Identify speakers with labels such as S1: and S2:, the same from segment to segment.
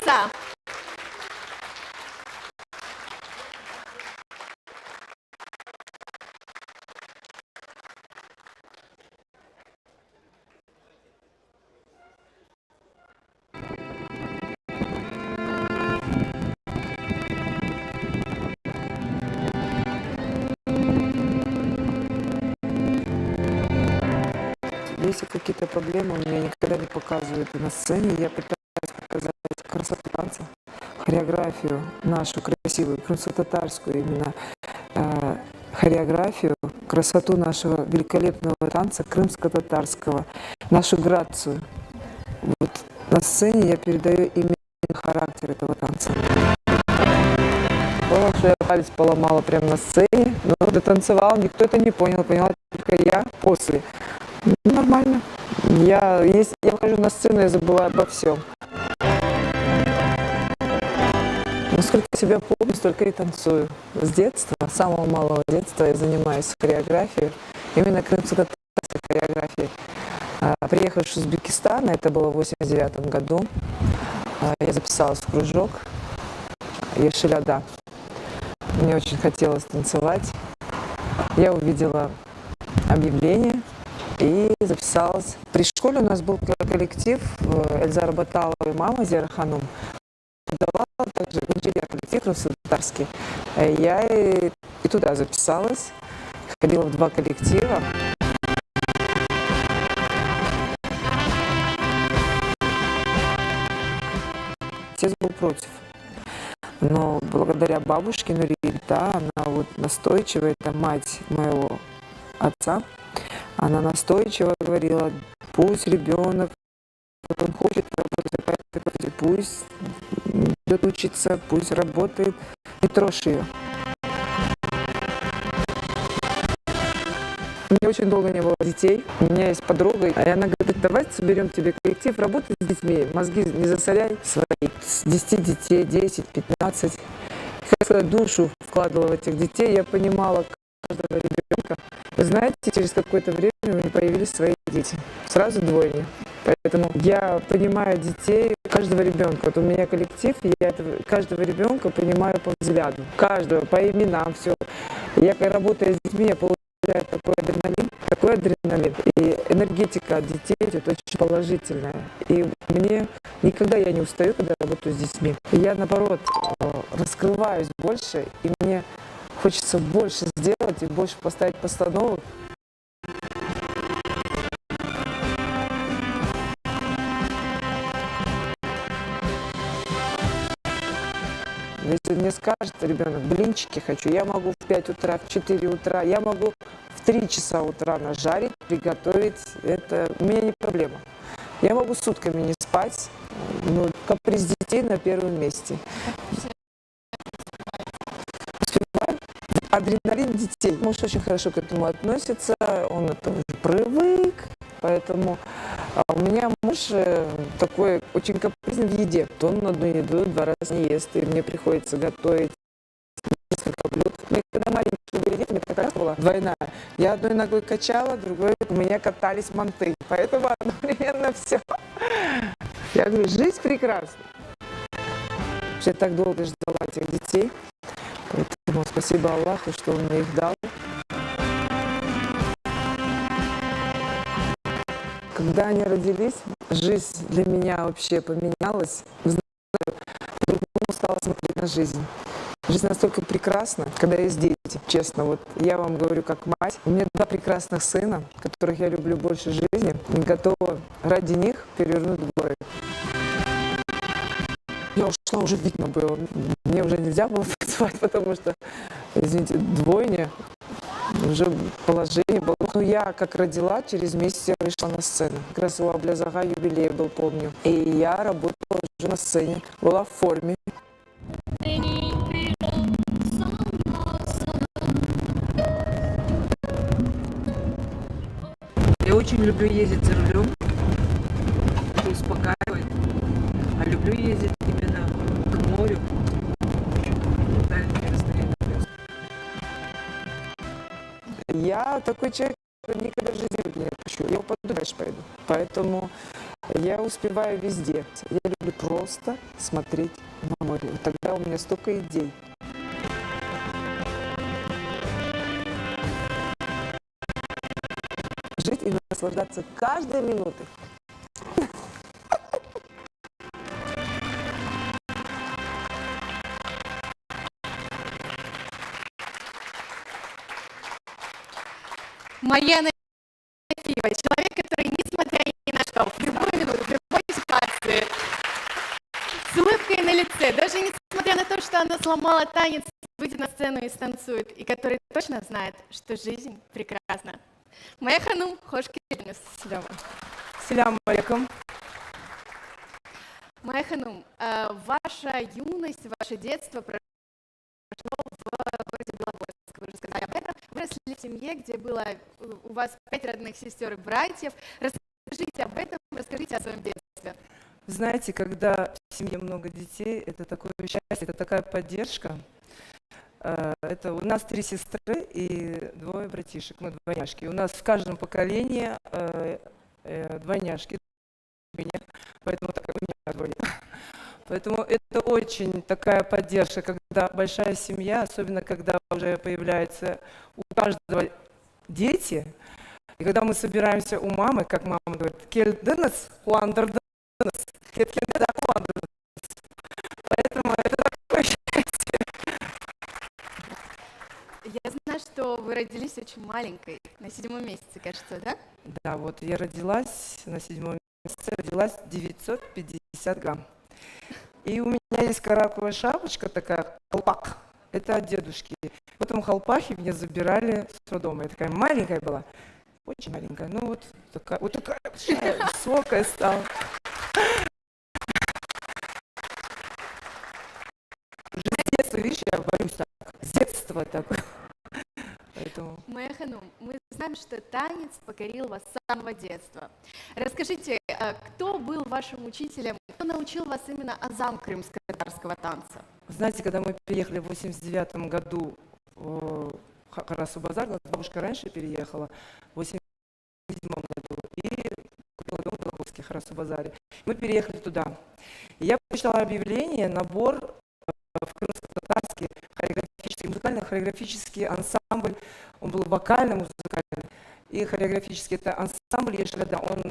S1: танца.
S2: Если какие-то проблемы, у меня никогда не показывают на сцене. Я пытаюсь показать красоту танца, хореографию нашу красивую, крымско-татарскую именно, хореографию, красоту нашего великолепного танца крымско-татарского, нашу грацию. Вот на сцене я передаю именно характер этого танца. Было, что я палец поломала прямо на сцене, но дотанцевала, никто это не понял, поняла только я после. Нормально. Если я выхожу на сцену, я забываю обо всем. Насколько себя помню, столько и танцую. С детства, с самого малого детства я занимаюсь хореографией, именно крымско-татарской хореографией. Приехав из Узбекистана, это было в 1989 году, я записалась в кружок Ешеляда. Мне очень хотелось танцевать. Я увидела объявление и записалась. При школе у нас был коллектив Эльзара Баталова и мама Зера Ханум. Давала также коллектив крымско-татарский. Я и туда записалась, ходила в 2 коллектива. Отец был против. Но благодаря бабушке Нуриль, да, она вот настойчивая, это мать моего отца, она настойчиво говорила, пусть ребенок, вот он хочет работать, пусть идет учиться, пусть работает, не трожь ее. У меня очень долго не было детей, у меня есть подруга, и она говорит, давай соберем тебе коллектив, работай с детьми, мозги не засоряй свои. С 10 детей, 10, 15. Как сказать, душу вкладывала в этих детей, я понимала каждого ребенка. Вы знаете, через какое-то время у меня появились свои дети, сразу двойни. Поэтому я понимаю детей, каждого ребенка. Вот у меня коллектив, и я каждого ребенка понимаю по взгляду, каждого, по именам, все. Я, работая с детьми, я получаю такой адреналин, и энергетика от детей идет очень положительная. И мне никогда я не устаю, когда работаю с детьми. И я, наоборот, раскрываюсь больше, и мне хочется больше сделать и больше поставить постановок. Если мне скажет ребенок, блинчики хочу, я могу в 5 утра, в 4 утра, я могу в 3 часа утра нажарить, приготовить. Это у меня не проблема. Я могу сутками не спать, но каприз детей на первом месте. Успеваю. Адреналин детей. Муж очень хорошо к этому относится, он это уже привык, поэтому у меня муж такой очень капризный в еде. Он одну еду 2 раза не ест, и мне приходится готовить несколько блюд. Мы когда маленькие были дети, у меня такая была двойная. Я одной ногой качала, другой у меня катались манты. Поэтому одновременно все. Я говорю, жизнь прекрасна. Я так долго ждала этих детей. Поэтому спасибо Аллаху, что Он мне их дал. Когда они родились, жизнь для меня вообще поменялась. По-другому стала смотреть на жизнь. Жизнь настолько прекрасна, когда есть дети, честно. Вот я вам говорю как мать. У меня 2 прекрасных сына, которых я люблю больше жизни. И готова ради них перевернуть горы. Я ушла, уже видно было. Мне уже нельзя было танцевать, потому что, извините, двойня. Уже положение было. Но я как родила, через месяц я вышла на сцену. Как раз у Аблязага юбилей был, помню. И я работала уже на сцене, была в форме. Я очень люблю ездить за рулем, это успокаивает. А люблю ездить именно к морю. Я такой человек, который никогда в жизни не отпущу. Я упаду, дальше пойду. Поэтому Я успеваю везде. Я люблю просто смотреть на море. Вот тогда у меня столько идей. Жить и наслаждаться каждой минутой.
S1: Марьяна Фива, человек, который, несмотря ни на что, в любую минуту, в любой ситуации, с улыбкой на лице, даже несмотря на то, что она сломала танец, выйдет на сцену и станцует, и который точно знает, что жизнь прекрасна. Моя ханум, хош келдіңіз.
S3: Селям алейкум.
S1: Моя ханум, ваша юность, ваше детство прошло в городе Белогорск. Вы уже сказали об этом. Вы росли в семье, где было у вас 5 родных сестер и братьев. Расскажите об этом, расскажите о своем детстве.
S3: Знаете, когда в семье много детей, это такое счастье, это такая поддержка. Это у нас 3 сестры и 2 братишек, мы двойняшки. У нас в каждом поколении двойняшки, поэтому так у меня двое. Поэтому это очень такая поддержка, когда большая семья, особенно когда уже появляются у каждого дети. И когда мы собираемся у мамы, как мама говорит, «Келденес, хуандерденес, кеткендеда хуандерденес». Поэтому это такое счастье.
S1: Я знаю, что вы родились очень маленькой, на 7-м месяце, кажется, да?
S3: Да, вот я родилась на 7-м месяце, родилась 950 грамм. И у меня есть караковая шапочка такая, колпак, это от дедушки. В этом колпахе меня забирали с роддома. Я такая маленькая была, очень маленькая, ну вот такая большая, высокая стала. Уже с детства, видишь, я борюсь так, с детства так. Поэтому...
S1: Моя ханум, мы знаем, что танец покорил вас с самого детства. Расскажите, кто был вашим учителем, кто научил вас именно азам крымско-татарского танца?
S3: Знаете, когда мы переехали в 89 году в Харасу-Базар, бабушка раньше переехала, в 87 году, и купила дом в Белогорске, Харасу-Базаре. Мы переехали туда. И я прочитала объявление, набор в крымско-татарский хореографический, музыкально-хореографический ансамбль. Он был вокально-музыкальный и хореографический. Это ансамбль Ешляда, он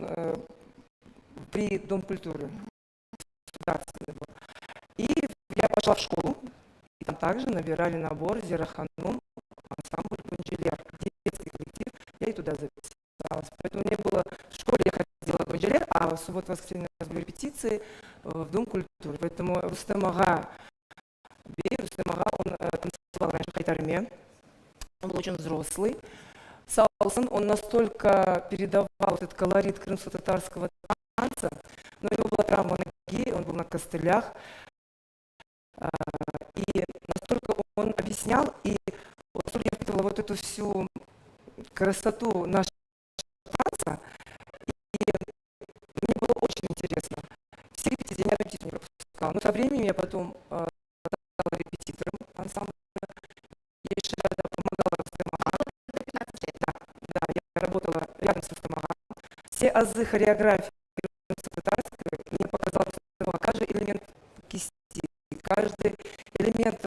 S3: при Дом культуры. И я пошла в школу, и там также набирали набор Зираханум, ансамбль Гончелер, детский коллектив, я и туда записалась. Поэтому у меня было в школе, я ходила в Гончелер, а в субботу-воскресенье у нас были репетиции в Дом культуры. Поэтому Рустем Ага, он танцевал раньше в Хайтарме, он был очень взрослый. Саулсон, он настолько передавал этот колорит крымско-татарского танца, но у него была травма ноги, он был на костылях. И настолько он объяснял, и настолько я впитывала вот эту всю красоту нашего танца, и мне было очень интересно. Все репетиции, я репетицию не пропускала. Но со временем я потом стала репетитором ансамбля. Я еще рядом помогала Рустемага. Да, я работала рядом с Рустемага. Все азы хореографии татарской мне показал Рустемага. Каждый элемент кисти, каждый элемент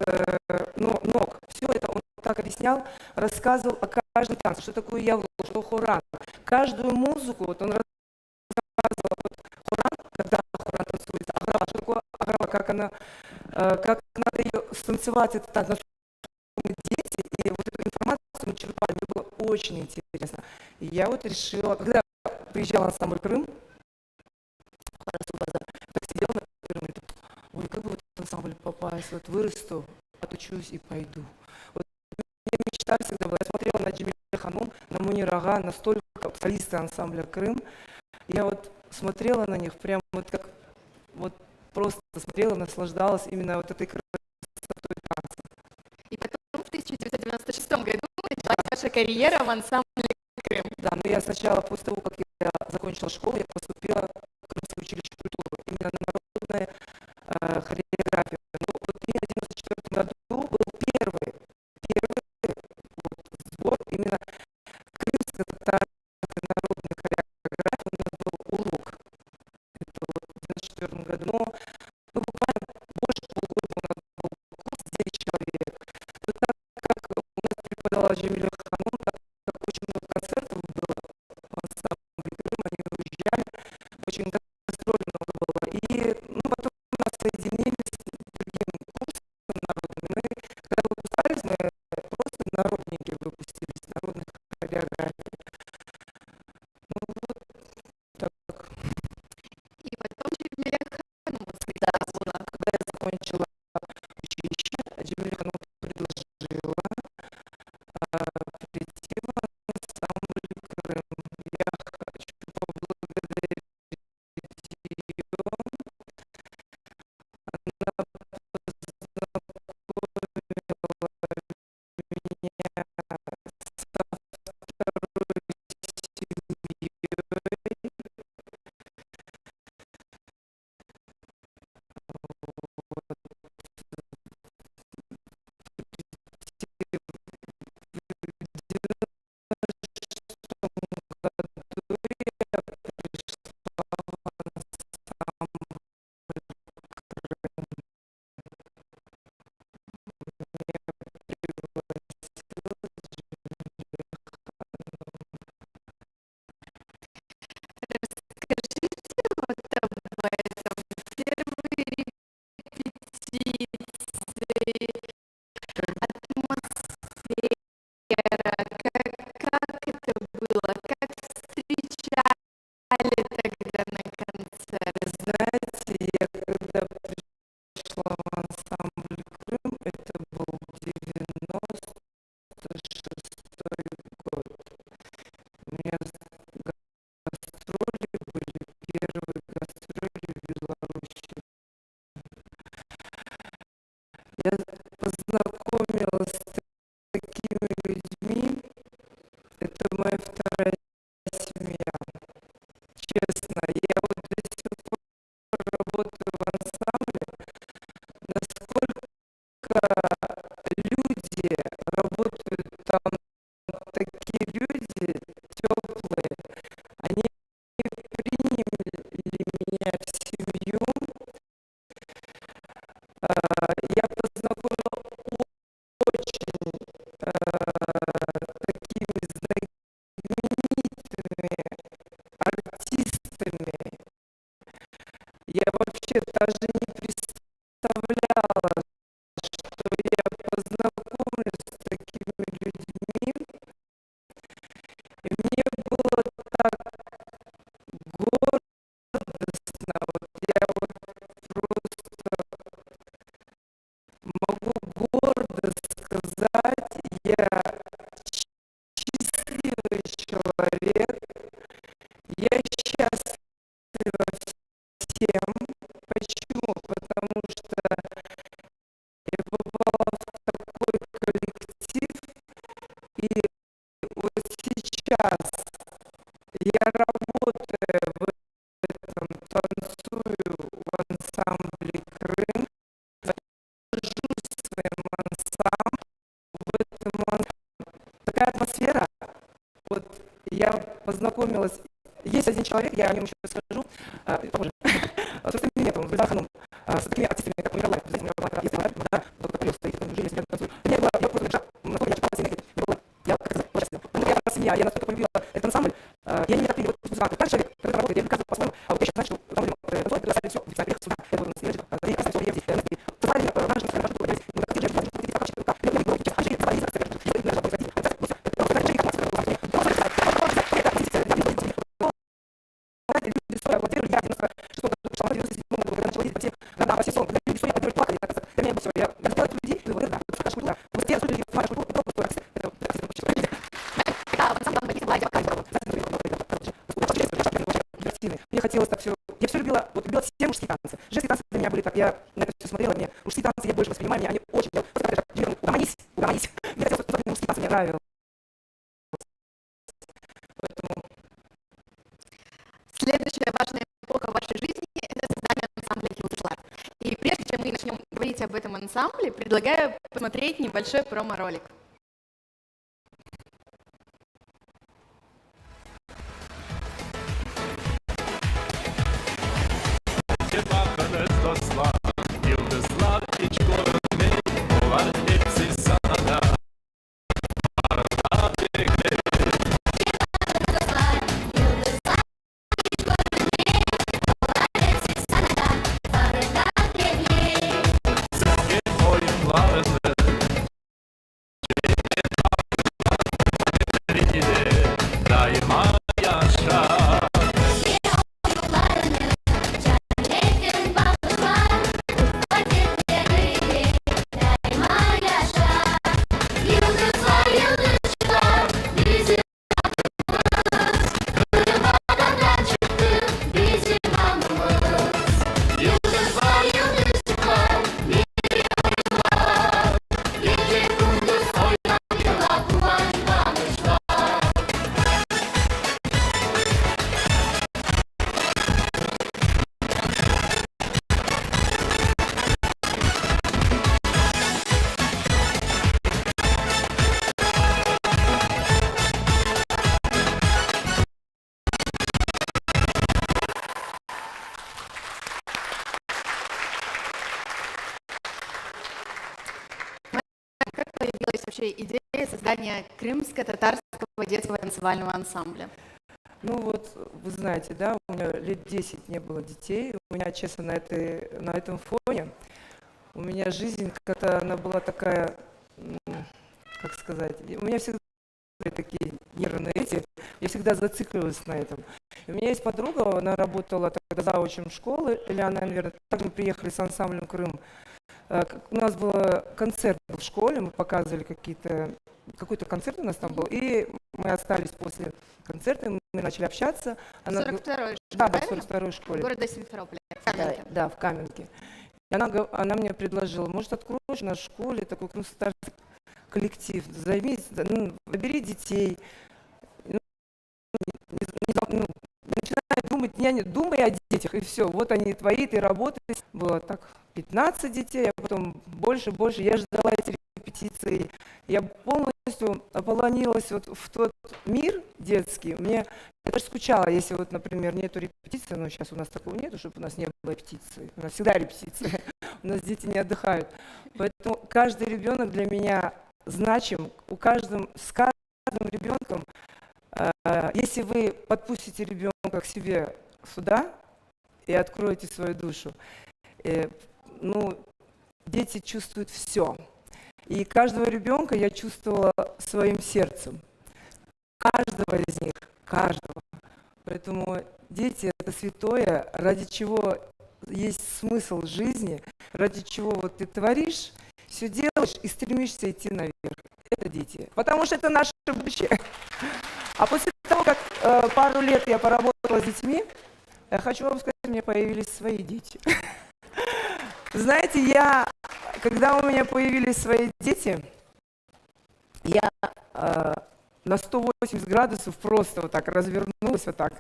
S3: ног. Все это он так объяснял, рассказывал о каждом танце, что такое явло, что хоран. Каждую музыку вот он рассказывал. Вот хоран, когда хоран танцуется, аграва, что такое аграва, как она, как надо ее станцевать, этот танц, насколько мы дети, и вот эту информацию мы черпали, мне было очень интересно. И я вот решила, когда приезжала на ансамбль Крым, так сидела на Крым, и ой, как бы вот в ансамбль попасть, вот вырасту, отучусь и пойду. Вот я мечта всегда была, я смотрела на Джемиль Ханум, на Мунир Ага, настолько солисты ансамбля Крым. Я вот смотрела на них, прям вот как, вот просто смотрела, наслаждалась именно вот этой красотой танца.
S1: И потом в 1996 году началась ваша карьера в ансамбле Крым.
S3: Да, но я сначала, после того, как я закончила школу, я поступила в Крымское училище культуры, именно на народное хореографию. Ну, вот именно в 1994 году был первый вот, сбор именно крымско-татарской народной хореографии. У нас был урок. красивый человек. Я счастлива всем. Почему? Потому что я попала в такой коллектив, и вот сейчас я работаю в этом, танцую в ансамбле «Крым», горжусь своим ансамблем, в этом такая атмосфера. Вот я познакомилась, есть один человек, я о нем еще расскажу позже, с таким методом, с такими артистами, как Миралай, да, доктор Плюс, стоит, жизнь, смерть, танцует. Я просто лежала, насколько я читала семейки, я как сказать, я семья, я настолько полюбила этот ансамбль, я не так видела как человек, который работает, я выказываю по-своему, а вот я сейчас знаю, что ансамбль танцует, предоставили все, приехать сюда, это вот съездить, и оставить все, приехать, товарищи, наши женщины, наши люди, активные женщины, люди стоят, вот я 96 году пришла, в 97 году, когда начала ездить по всем селам, люди стоят, которые плакали, так сказать, для меня было все, я сделала это людей, вот да, это наша культура, в Москве слушали нашу культуру, и просто акция, это мне хотелось так все, я все любила, вот любила все мужские танцы. Женские танцы для меня были так, я на это все смотрела, мне мужские танцы я больше воспринимаю, мне они очень, угомонись, угомонись. Мне хотелось, чтобы мужские танцы мне нравились. Поэтому...
S1: Следующая важная эпоха в вашей жизни – это создание ансамбля «Хилдшлаг». И прежде чем мы начнем говорить об этом ансамбле, предлагаю посмотреть небольшой промо-ролик.
S4: Yıldızlar hiç görünmeyi, onlar hepsi sana da. Arada bekle. Sevgi oyunlarını, çelikleri daima yaşa.
S1: Как появилась вообще идея создания крымско-татарского детского танцевального ансамбля?
S3: Ну вот, вы знаете, да, у меня лет 10 не было детей, у меня, честно, на этом фоне, у меня жизнь как-то, она была такая, как сказать, у меня всегда были такие нервные эти, я всегда зацикливалась на этом. И у меня есть подруга, она работала тогда заучем школы, Ильяна, наверное, также мы приехали с ансамблем «Крым». У нас был концерт в школе, мы показывали какой-то концерт у нас там был, и мы остались после концерта, мы начали общаться.
S1: В 42-й школе,
S3: да, в
S1: правильно?
S3: 42-й школе.
S1: В городе Симферополе, в Каменке.
S3: Да, в Каменке. И она мне предложила, может, откроешь в нашей школе такой крымско-татарский коллектив, займись, выбери детей, начинай думать, думай о детях, и все, вот они твои, ты работаешь. Было так 15 детей, а потом больше, я ждала эти репетиции. Я полностью ополонилась вот в тот мир детский. Я даже скучала, если вот, например, нету репетиции, но сейчас у нас такого нету, чтобы у нас не было репетиции. У нас всегда репетиции, у нас дети не отдыхают. Поэтому каждый ребенок для меня значим, с каждым ребенком. Если вы подпустите ребенка к себе сюда и откроете свою душу, дети чувствуют все. И каждого ребенка я чувствовала своим сердцем. Каждого из них, каждого. Поэтому дети — это святое, ради чего есть смысл жизни, ради чего вот ты творишь, все делаешь и стремишься идти наверх. Это дети. Потому что это наше будущее. А после того, как пару лет я поработала с детьми, я хочу вам сказать, у меня появились свои дети. Знаете, когда у меня появились свои дети, я на 180 градусов просто вот так развернулась, вот так.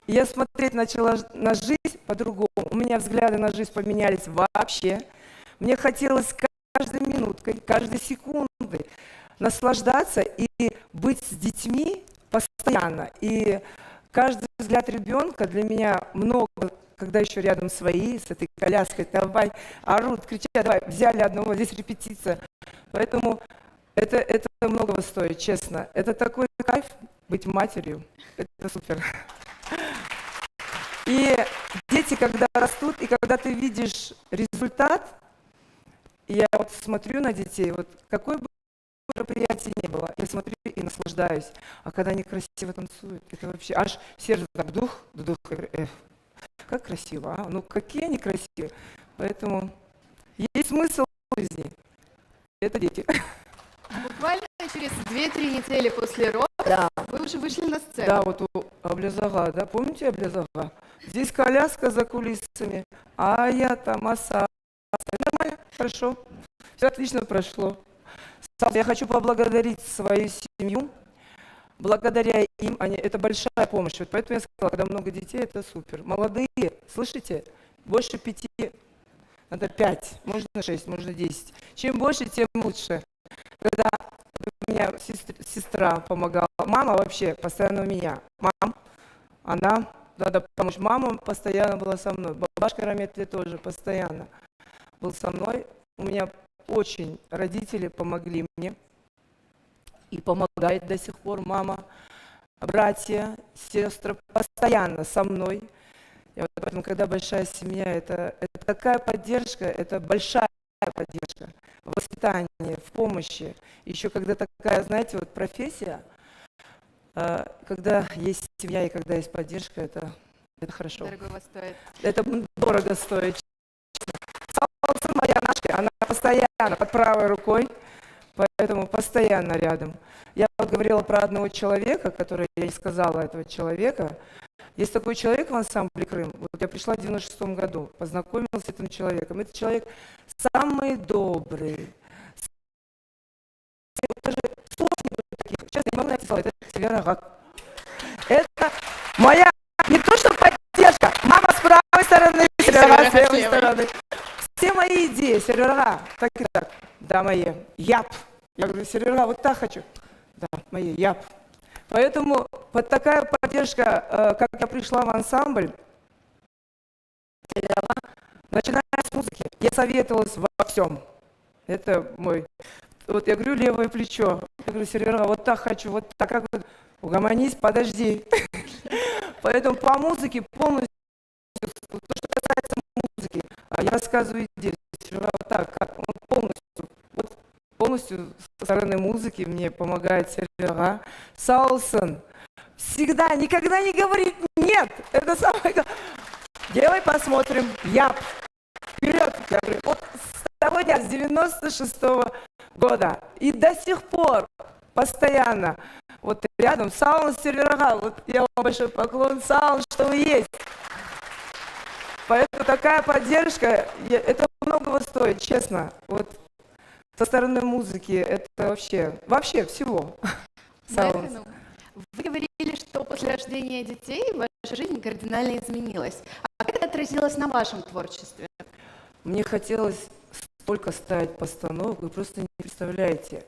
S3: И я смотреть начала на жизнь по-другому. У меня взгляды на жизнь поменялись вообще. Мне хотелось каждой минуткой, каждой секундой наслаждаться и быть с детьми постоянно. И каждый взгляд ребенка для меня много, когда еще рядом свои, с этой коляской, давай, орут, кричат, давай, взяли одного, здесь репетиция. Поэтому это многого стоит, честно. Это такой кайф быть матерью. Это супер. И дети, когда растут, и когда ты видишь результат, я вот смотрю на детей, вот какое бы мероприятие ни было, я смотрю и наслаждаюсь. А когда они красиво танцуют, это вообще аж сердце так дух, я говорю, как красиво, а? Ну какие они красивые. Поэтому есть смысл в жизни. Это дети.
S1: Буквально через 2-3 недели после родов
S3: Да.
S1: вы уже вышли на сцену.
S3: Да, вот у Аблязага, да, помните Аблязага? Здесь коляска за кулисами, а я там оса. Нормально, хорошо, все отлично прошло. Я хочу поблагодарить свою семью. Благодаря им, это большая помощь. Вот поэтому я сказала, когда много детей, это супер. Молодые, слышите, больше 5, надо 5, можно 6, можно 10. Чем больше, тем лучше. Когда у меня сестра помогала, мама вообще постоянно у меня. Она, надо помочь. Мама постоянно была со мной. Бабушка Раметли тоже постоянно был со мной. У меня очень родители помогли мне. И помогает до сих пор мама, братья, сестры постоянно со мной. И вот поэтому, когда большая семья, это такая поддержка, это большая поддержка в воспитании, в помощи. Еще когда такая, знаете, вот профессия, когда есть семья и когда есть поддержка, это хорошо.
S1: Дорого стоит.
S3: Это дорого стоит. Салса моя нашка, она постоянно под правой рукой, поэтому постоянно рядом. Я вот говорила про одного человека, который я не сказала этого человека. Есть такой человек в ансамбле «Крым». Вот я пришла в 96 году, познакомилась с этим человеком. Этот человек самый добрый. Даже сотни таких. Честно, не могу найти слова. Это Северогак. Это моя, не то что поддержка, мама с правой стороны, Северогак с левой стороны. Все мои идеи, Северогак, так и так. Да, мои. Яп. Я говорю, Северогак, вот так хочу. Да, мои, яп. Поэтому вот такая поддержка, как я пришла в ансамбль, начиная с музыки, я советовалась во всем. Это мой, вот я говорю, левое плечо. Я говорю, Сережа, вот так хочу, вот так, как вот, угомонись, подожди. Поэтому по музыке полностью, то, что касается музыки, я рассказываю идею, Сережа, вот так, как он полностью со стороны музыки мне помогает Сережа. Саулсон всегда, никогда не говорит нет. Это самое главное. Делай, посмотрим. Яп. Вперед. Я говорю, вот с того дня, с 96-го года. И до сих пор постоянно вот рядом. Саулс Сережа, вот я вам большой поклон. Саулс, что вы есть. Поэтому такая поддержка, это многого стоит, честно. Вот. Со стороны музыки это вообще всего.
S1: Вы говорили, что после рождения детей ваша жизнь кардинально изменилась. А как это отразилось на вашем творчестве?
S3: Мне хотелось столько ставить постановок, вы просто не представляете.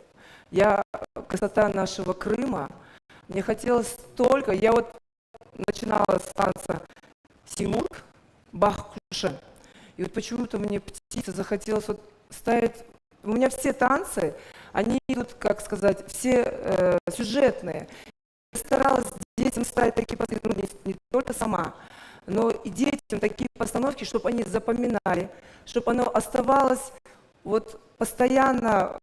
S3: Красота нашего Крыма, мне хотелось столько. Я вот начинала с танца Симург, Бах-Куша. И вот почему-то мне птица захотелось вот ставить. У меня все танцы, они идут, как сказать, все сюжетные. Я старалась детям ставить такие постановки, не только сама, но и детям такие постановки, чтобы они запоминали, чтобы оно оставалось вот постоянно,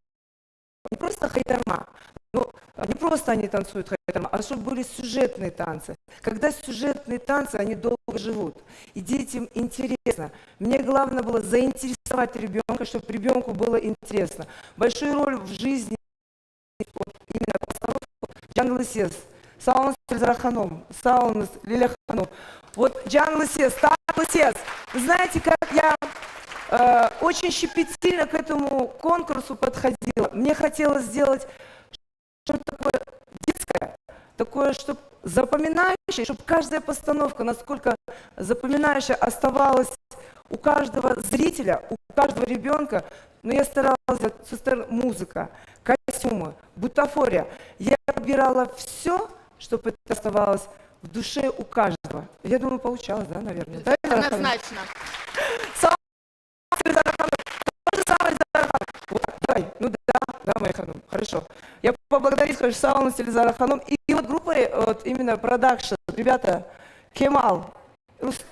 S3: не просто хайдарма, не просто они танцуют хайдарма, а чтобы были сюжетные танцы. Когда сюжетные танцы, они долго живут. И детям интересно. Мне главное было заинтересовать ребенка, чтобы ребенку было интересно. Большую роль в жизни, вот, именно постановку Джангл Сес Sağolunuz Zara Hanım, sağolunuz Leyla Hanım. Вот canlı ses, tatlı ses. Вы знаете, как я очень щепетильно к этому конкурсу подходила. Мне хотелось сделать что-то такое детское, такое, чтобы запоминающее, чтобы каждая постановка, насколько запоминающая, оставалась у каждого зрителя, у каждого ребенка. Но я старалась сделать музыка, костюмы, бутафория. Я подбирала все, чтобы это оставалось в душе у каждого. Я думаю, получалось, да, наверное? Да,
S1: Однозначно.
S3: Вот так, давай. Ну да, моя ханум, хорошо. Я поблагодарить хочу Сауну Селизара Ханум. И вот группа, вот именно продакшн, ребята, Кемал,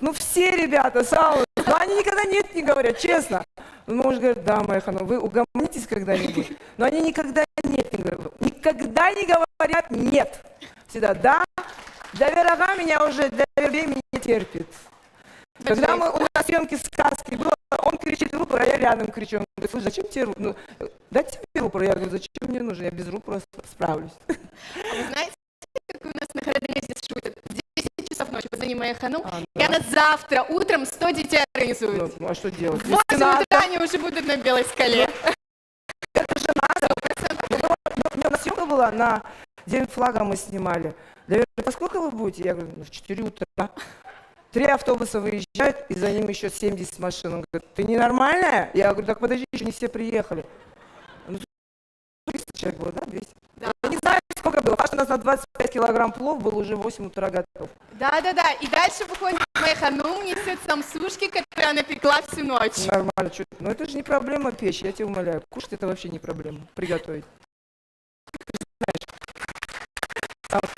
S3: ну все ребята, Сауну, но они никогда нет не говорят, честно. Ну, может говорить, да, моя ханум, вы угомонитесь когда-нибудь? Но они никогда нет не говорят. Никогда не говорят нет. Всегда да. Доверага меня уже, довербей меня не терпит. Когда у нас съемки сказки было, он кричит рупор, а я рядом кричу. Он говорит, слушай, зачем тебе рупор? Ну, дайте мне рупор. Я говорю, зачем мне нужен? Я без рупора справлюсь.
S1: А вы знаете, как у нас на Харадане здесь шутят? В 10 часов ночи позвони моей ханум, и она завтра утром 100 детей организует.
S3: Ну, а что делать?
S1: В 8 утра они уже будут на Белой скале.
S3: Это же надо. У меня съемка была на День флага мы снимали. Говорит, во сколько вы будете? Я говорю, в 4 утра. 3 автобуса выезжают, и за ним еще 70 машин. Он говорит, ты ненормальная? Я говорю, так подожди, еще не все приехали. Ну, 300 человек было, да, 200?
S1: Да.
S3: Я не знаю, сколько было. Паша у нас на 25 килограмм плов был уже в 8 утра готов.
S1: Да. И дальше выходит моя ханум, несет самсушки, которые она пекла всю ночь.
S3: Нормально, чуть. Но это же не проблема печь, я тебя умоляю. Кушать это вообще не проблема. Приготовить. Ты же знаешь.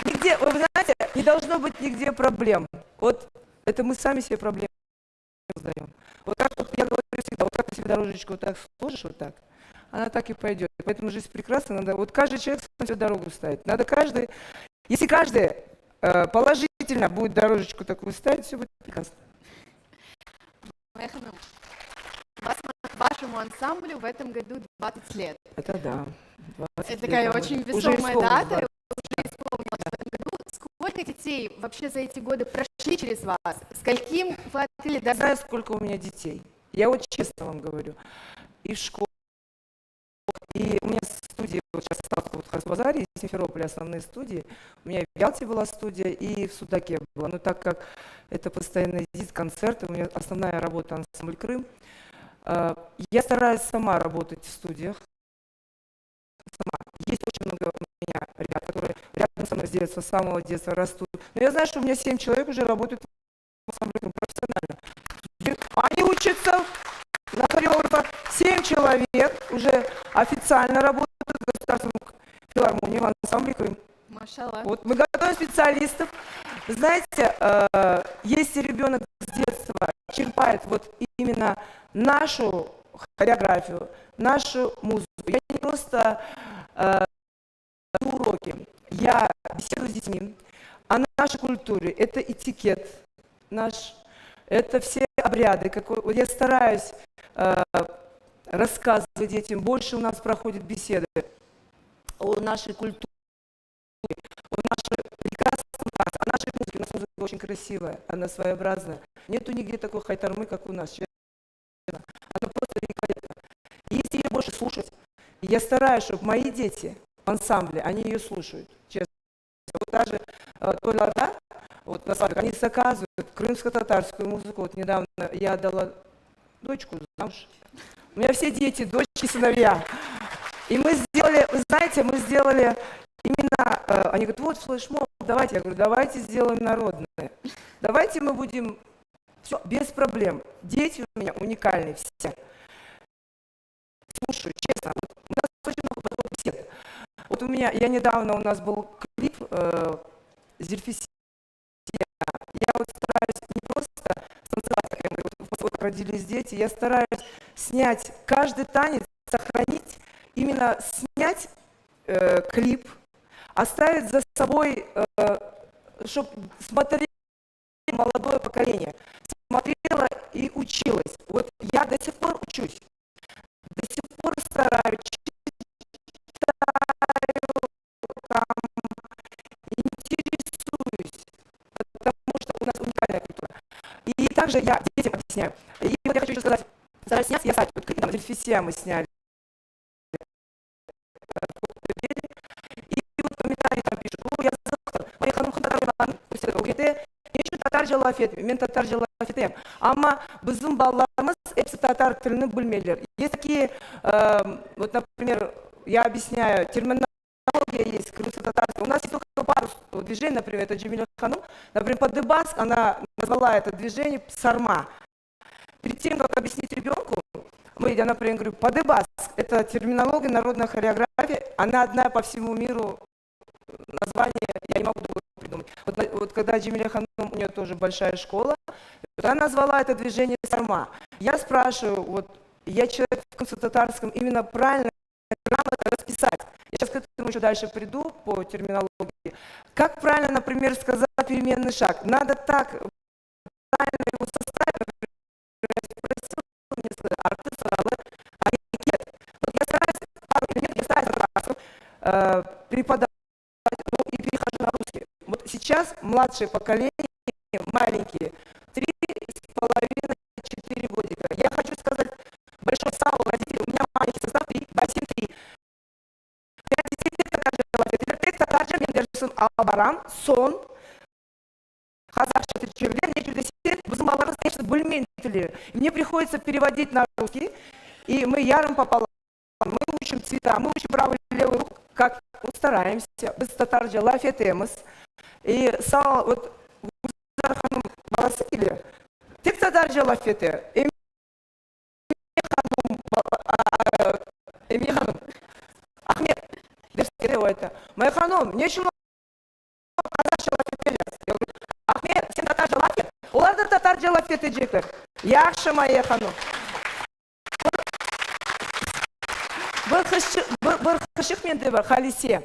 S3: Нигде, вы знаете, не должно быть нигде проблем. Вот это мы сами себе проблемы создаем. Вот как вот, я говорю всегда, вот как ты себе дорожечку вот так сложишь, вот так, она так и пойдет. Поэтому жизнь прекрасна, надо, вот каждый человек сам себе дорогу ставить. Надо каждый, если каждый положительно будет дорожечку такую ставить, все будет прекрасно.
S1: Моя ханум, вашему ансамблю в этом году 20 лет.
S3: Это да.
S1: Это такая очень весомая дата. Уже исполнилось в этом году. Сколько детей вообще за эти годы прошли через вас? Скольким вы открыли
S3: Я
S1: даже...
S3: знаю, сколько у меня детей. Я вот честно вам говорю. И в школе, и у меня студия, вот сейчас осталась вот в Хасбазаре, и в Симферополе основные студии. У меня и в Ялте была студия, и в Судаке была. Но так как это постоянно ездит, концерты, у меня основная работа ансамбль Крым. Я стараюсь сама работать в студиях. Сама. Есть очень много у меня ребят, которые рядом со мной с детства, с самого детства растут. Но я знаю, что у меня 7 человек уже работают в ансамбле Крым профессионально. Они учатся на хореографа. 7 человек уже официально работают в государственном филармонии в ансамбле Крым.
S1: Машалла.
S3: Вот мы готовим специалистов. Знаете, если ребенок с детства черпает вот именно нашу хореографию, нашу музыку, я не просто уроки, я беседую с детьми о нашей культуре, это этикет наш, это все обряды. Вот я стараюсь рассказывать детям, больше у нас проходит беседы о нашей культуре, о нашей прекрасном танце, о нашей музыке. У нас музыка очень красивая, она своеобразная. Нету нигде такой хайтармы, как у нас. Честно. Она просто великолепна. И если ее больше слушать, я стараюсь, чтобы мои дети в ансамбле, они ее слушают, честно. Вот даже Тойларда, вот на свадьбе, они заказывают крымско-татарскую музыку. Вот недавно я отдала дочку замуж. У меня все дети, дочки, сыновья. И мы сделали, вы знаете, мы сделали именно, они говорят, вот флешмоб, давайте. Я говорю, давайте сделаем народное. Давайте мы будем, все, без проблем. Дети у меня уникальные все. Слушаю, честно, вот у нас очень много бесед. Вот у нас был клип Зельфисия. Я вот стараюсь не просто танцевать, как я говорю, вот родились дети, я стараюсь снять каждый танец, сохранить, именно снять клип, оставить за собой, чтобы смотрели молодое поколение, смотрело и училось. Вот я до сих пор учусь, до сих пор стараюсь, читаю, там, интересуюсь. также я детям объясняю. И вот я хочу еще сказать, стараюсь снять, я сайт, вот там Дельфисия мы сняли. И вот комментарии там пишут, я завтра, моя ханымхы татар угете, нечу татар жалафет, мен татар жалафетем. Ама біздің балаларымыз эпсі татар тілін білмейлер. Есть такие, вот, например, я объясняю, терминология есть, крымско-татарская. У нас есть только пару движений, например, это Джемиля Ханум. Например, по Дебас она назвала это движение сарма. Перед тем, как объяснить ребенку, я, например, говорю, по Дебас, это терминология, народная хореография, она одна по всему миру, название, я не могу другое придумать. Вот когда Джемиля Ханум, у нее тоже большая школа, она назвала это движение сарма. Я спрашиваю, вот, я человек в крымско-татарском, именно правильно, грамотно расписать. Я сейчас к этому еще дальше приду по терминологии. Как правильно, например, сказать переменный шаг? Надо так правильно его составить, например, я спросил, мне сказали, арты, саралы, арикет. Вот я стараюсь пару элементов, я стараюсь преподавать, ну, и перехожу на русский. Вот сейчас младшее поколение, маленькие, 3,5-4 годика. Я хочу сказать большой сал родителей, у меня маленький состав 3, бассейн 3. Текста также мендерсин албаран, сон, казахша чевлен, нечудесен, bizim балаларымыз, конечно, бөлмейді тілі. Мне приходится переводить на русский, и мы ярым пополам, мы учим цвета, мы учим правую и левую руку, как мы стараемся, без татарджа лафетемыз. И сал, вот, Ханум баласы или тек татарджа лафете, Эми Ханум, Ахмед, это. Моя ханом, нечего казахша лафет. Я говорю, Ахмед, сен татарджа лафет? Оларды татарджа лафет эджектер. Яхшы моя ханом. Бір қышық менде бар, халисе.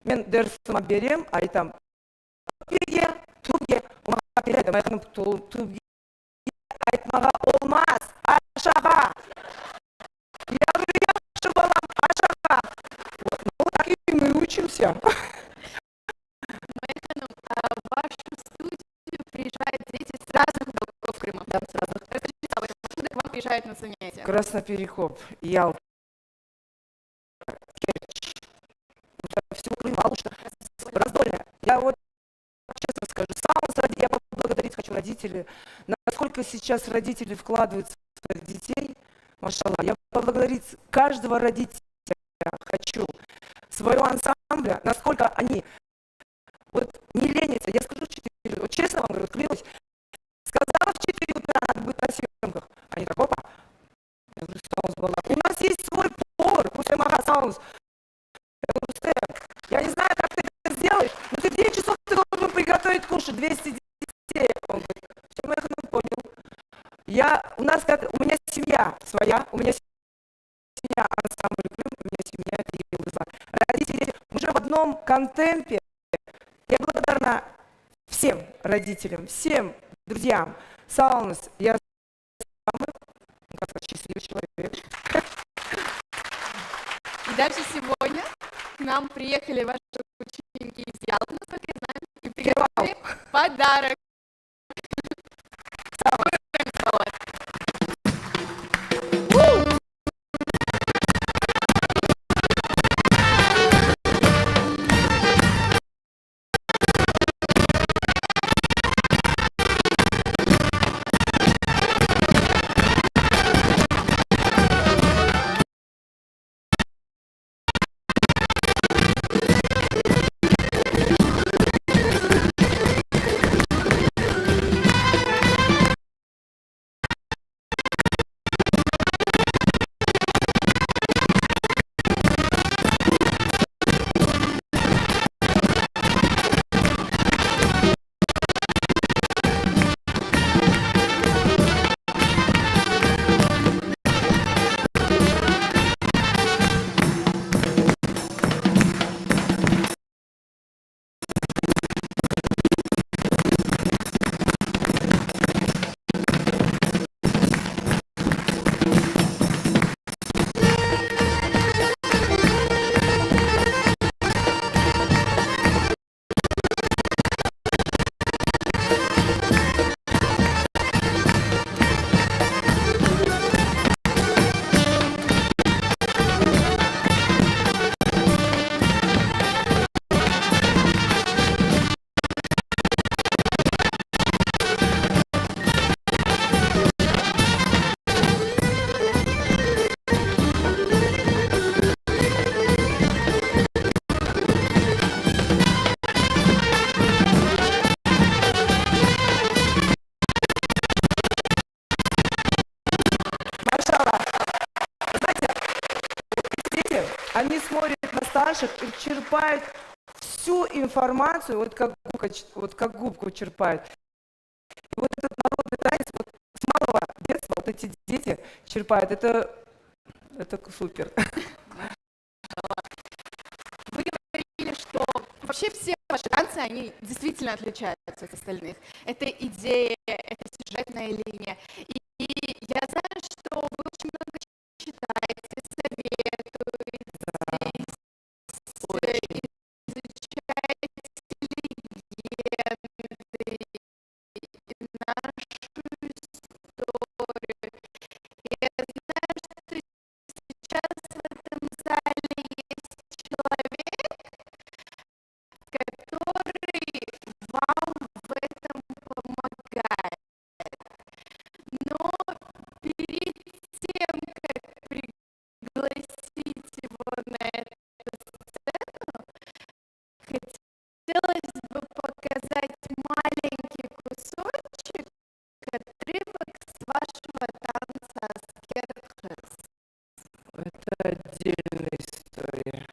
S3: Мен дәрісіма берем, айтам. Тубге, ұмаға береді. Моя ханом, тубге айтмаға олмаз, ашаға. Я говорю, яхшы балам, ашаға. Ну, так и мы учимся.
S1: Моя ханым, в вашу студию приезжают дети с разных уголков Крыма.
S3: Да, с разных.
S1: Расскажите об этом, откуда к вам приезжают на занятия?
S3: Красноперекоп, Ялта, Керчь. Все Крым, Алушта, Раздолье. Я вот честно скажу, я поблагодарить хочу родителей. Насколько сейчас родители вкладываются в своих детей, машалла. Я поблагодарить каждого родителя хочу. Своего ансамбля, насколько они вот не ленятся. Я скажу 4, вот честно вам говорю, клянусь. Сказала в 4 утра, надо быть на съемках. Они так, опа. Я говорю, Саунс была. У нас есть свой повар, после Маха Саунс. Я говорю, Стеф, я не знаю, как ты это сделаешь, но ты в 9 часов ты должен приготовить кушать 200 детей. Он говорит, все, я их понял. У меня семья своя, у меня семья ансамбль Крым, у меня семья это Елиза. Родители уже в одном контемпе. Я благодарна всем родителям, всем друзьям. Саунс, я самый, как сказать, счастливый человек.
S1: И дальше сегодня к нам приехали ваши ученики из Ялты, насколько я знаю, и приготовили подарок.
S3: Они смотрят на старших и черпают всю информацию, вот как губку черпают. И вот этот народный танец, вот с малого детства вот эти дети черпают. Это супер.
S1: Вы говорили, что вообще все ваши танцы, они действительно отличаются от остальных. Это идея, это сюжетная линия. И я знаю, что вы очень много читаете, советуете, изучаете легенды, нашу историю. И я знаю, что сейчас в этом зале есть человек, который вам в этом помогает. Но перед тем, как пригласить его на эту сцену, хотелось бы показать маленький кусочек отрывок с вашего танца Аскерхес.
S3: Это отдельная история.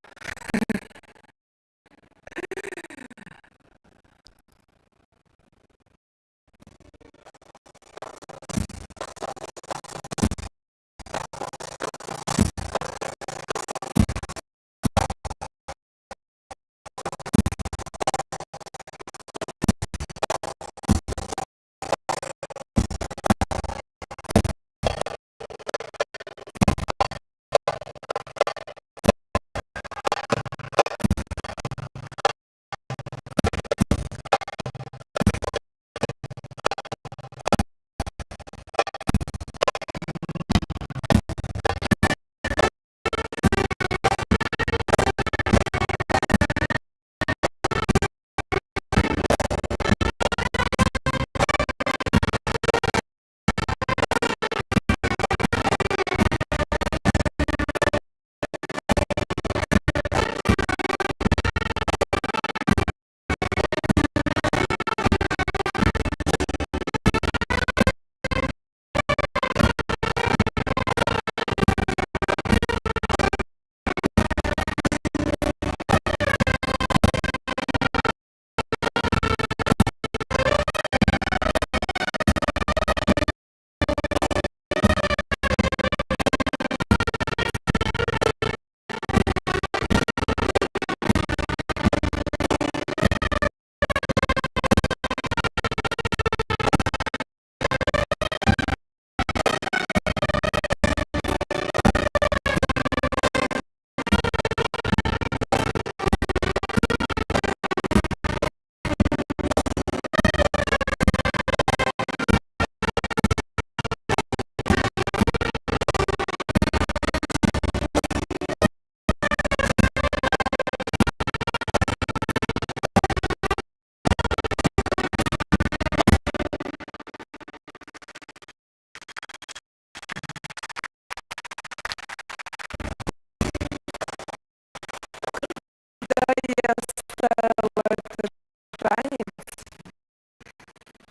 S3: Я ставила этот танец,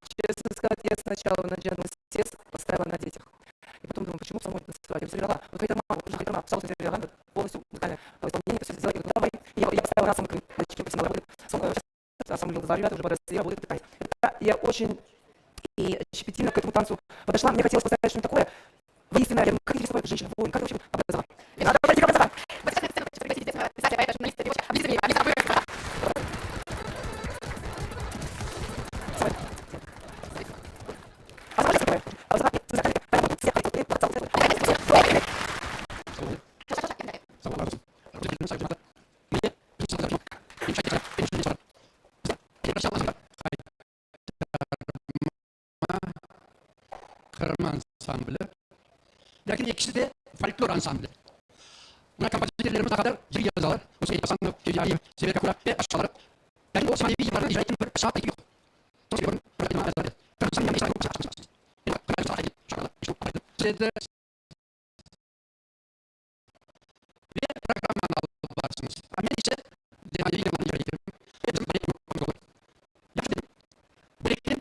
S3: честно сказать, я сначала на Джен Стес поставила на детях. И потом думаю, почему самой танцевать? Я посмотрела, вот Хейтер Мама, пожалуйста, Хейтер Мама, полностью музыкальное исполнение, все сделали, ну давай. И я поставила на самый начальник профессионал работает, сам любил, ребята уже подросли, работает такая. Я очень и щепетильно к этому танцу подошла, мне хотелось поставить что-нибудь такое воинственное, я думаю, как интересно, эта женщина, воин, как это вообще образовала? И надо пойти к образованию.
S1: Вот сейчас я хочу пригласить известного писателя, поэта, журналиста, переводчика, облизывания, облизывания.
S5: Karma ansamblı. Lakin ikisi de folklor ansamblı. Buna kompozitörlerimiz kadar zil yazarlar. O Seyit Hasanlı, Kevcari, Sever Kakula ve aşağıları. Lakin o Osmanlı yıllarında icra ettiğim bir saat ekibi yok. Dolayısıyla bunu öğretmenime yazarlar. Kırmızı yanına İsa'yı okusa açmışsınız. Yani kırmızı saat ekibi, şakalar, işte bu araydı. Size de ve programdan alıp varsınız. Ben ise Dehan'ı yıllarını icra ettiğim ve bizim böyle bir olur. Yaxşı dedim. Birlikte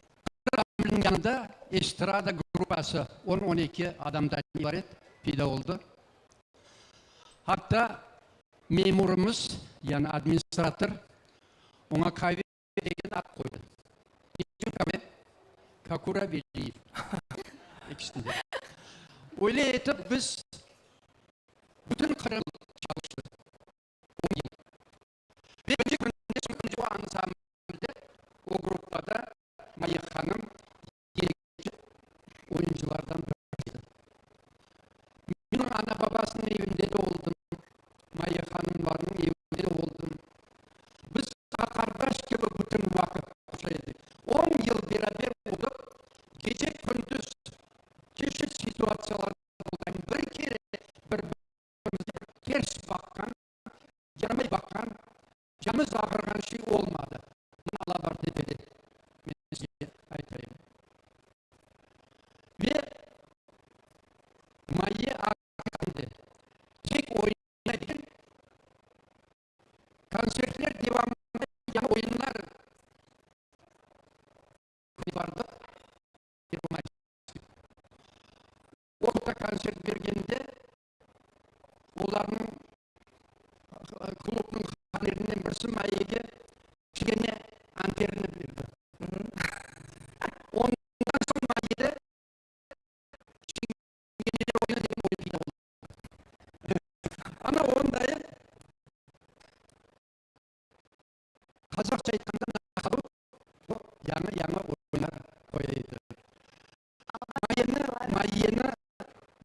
S5: Kırmızı'nın yanında estrada grupası 10-12 adamdan ibaret peyda oldu. Hatta Memurumuz, yani administratör, ona kahve деген ат қойды. Каме Kakura Veliyev. İkisini de. Öyle etip biz bütün Kırım çalıştık. 10 yıl. Ve önce o ansamblede, o grupta da Mayık Hanım gerekli oyunculardan biriydi. Benim ana babasının evinde de oldum. Mayık Hanımların evinde de oldum. Biz kardeş gibi bütün vakit yaşadık. 10 yıl beraber olduk. Gece gündüz çeşitli situasyonlarda olayım. Bir kere birbirimize ters bakkan, yanıma bakkan, canımız ağırgan şey olmadı. Bunu Allah var tepede. Ben size aytayım. Ve Mayı Akı'nda tek oynayan konsertler devamında yan oyunlar vardı. Orta konsert vergende onların klubun hanerinden birisi Mayı'ya kişine anterini verdi. Ondan sonra Mayı'da kişine oyuna dedim oyuncu oldu. Ama ondayı Kazakça aytkandan kalıp yana oynar koyaydı. Mayı'nı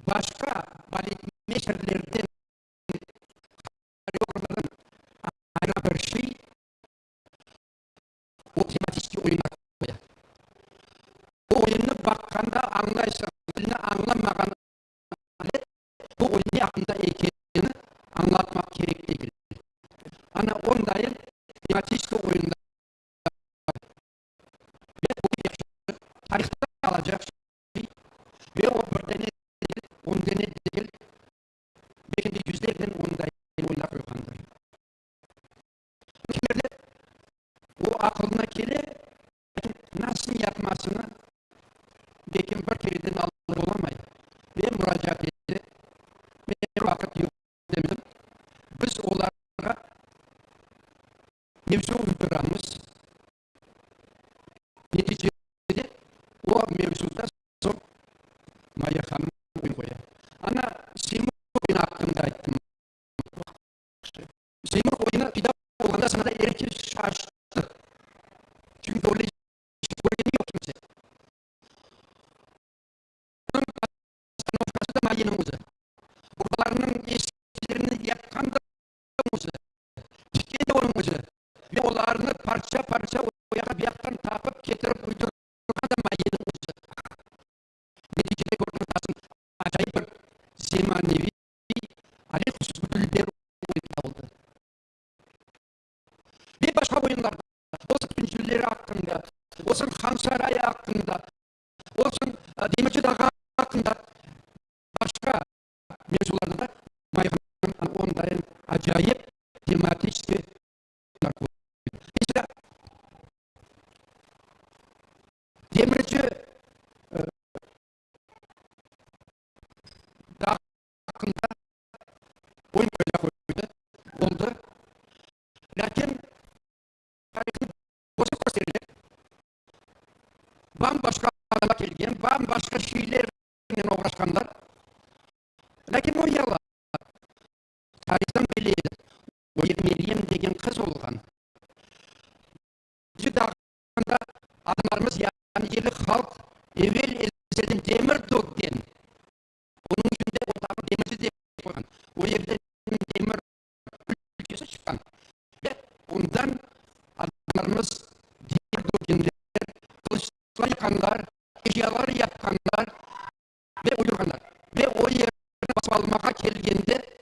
S5: başka balet meşerlerden koreografların ayrı bir şey o tematik oyuna koyar. O oyunu bakkanda anlaysan, dilini anlamagan bu oyunu hakkında ekenini anlatmak gerek değil. Ana ondayın tematik oyunda ve bu yaşlı tarihte kalacak şey ve o bir tane değil, 10 tane değil, belki de yüzlerden 10 tane oyuna koykandır. Kimerde o aklına gelir, nasıl yapmasını belki bir kereden alır olamayız. Ve müracaat etti. Ve vakit yok demedim. Biz onlara mevzu uyduramız. Neticede o mevzuda son Mayık Hanım oyun koyar. Ana Seymour oyunu hakkında ettim. Seymour oyunu bir daha olanda sana da herkes şaştı. Çünkü öyle oyunu yok kimse. Onun da Mayı'nın özü. Buralarının eskilerini yapan da özü. Diken de onun özü. Ve onlarını parça parça oyağa bir yaktan tapıp getirip uydurduğunda da Mayı'nın özü. Neticede gördüğünüz acayip bir zemanevi alakasız ödüller oyunda oldu. Ve başka oyunlarda, olsun Tüncülleri hakkında, olsun Han Sarayı hakkında, olsun Demirci Dağı hakkında başka mevzularda da Mayık'ın onların acayip tematik oyunlar koydu. Mesela Demirci Dağı hakkında oyun koydu, oldu. Lakin tarihin bozuk gösterilir. Bambaşka adama gelgen, bambaşka şeylerle uğraşkanlar. Lakin o yalan. Tarihten belliydi. O Meryem degen kız olgan. Bizi dağında adamlarımız yani yerli halk evvel ezelden demir dökten. Onun içinde o dağın demirci diye koygan. O yerden demir ülkesi çıkan. Ve ondan adamlarımız demir dökenler, kılıçlar yakanlar, eşyalar yakanlar ve uydurganlar. Ve o yerine basıp almaya geldiğinde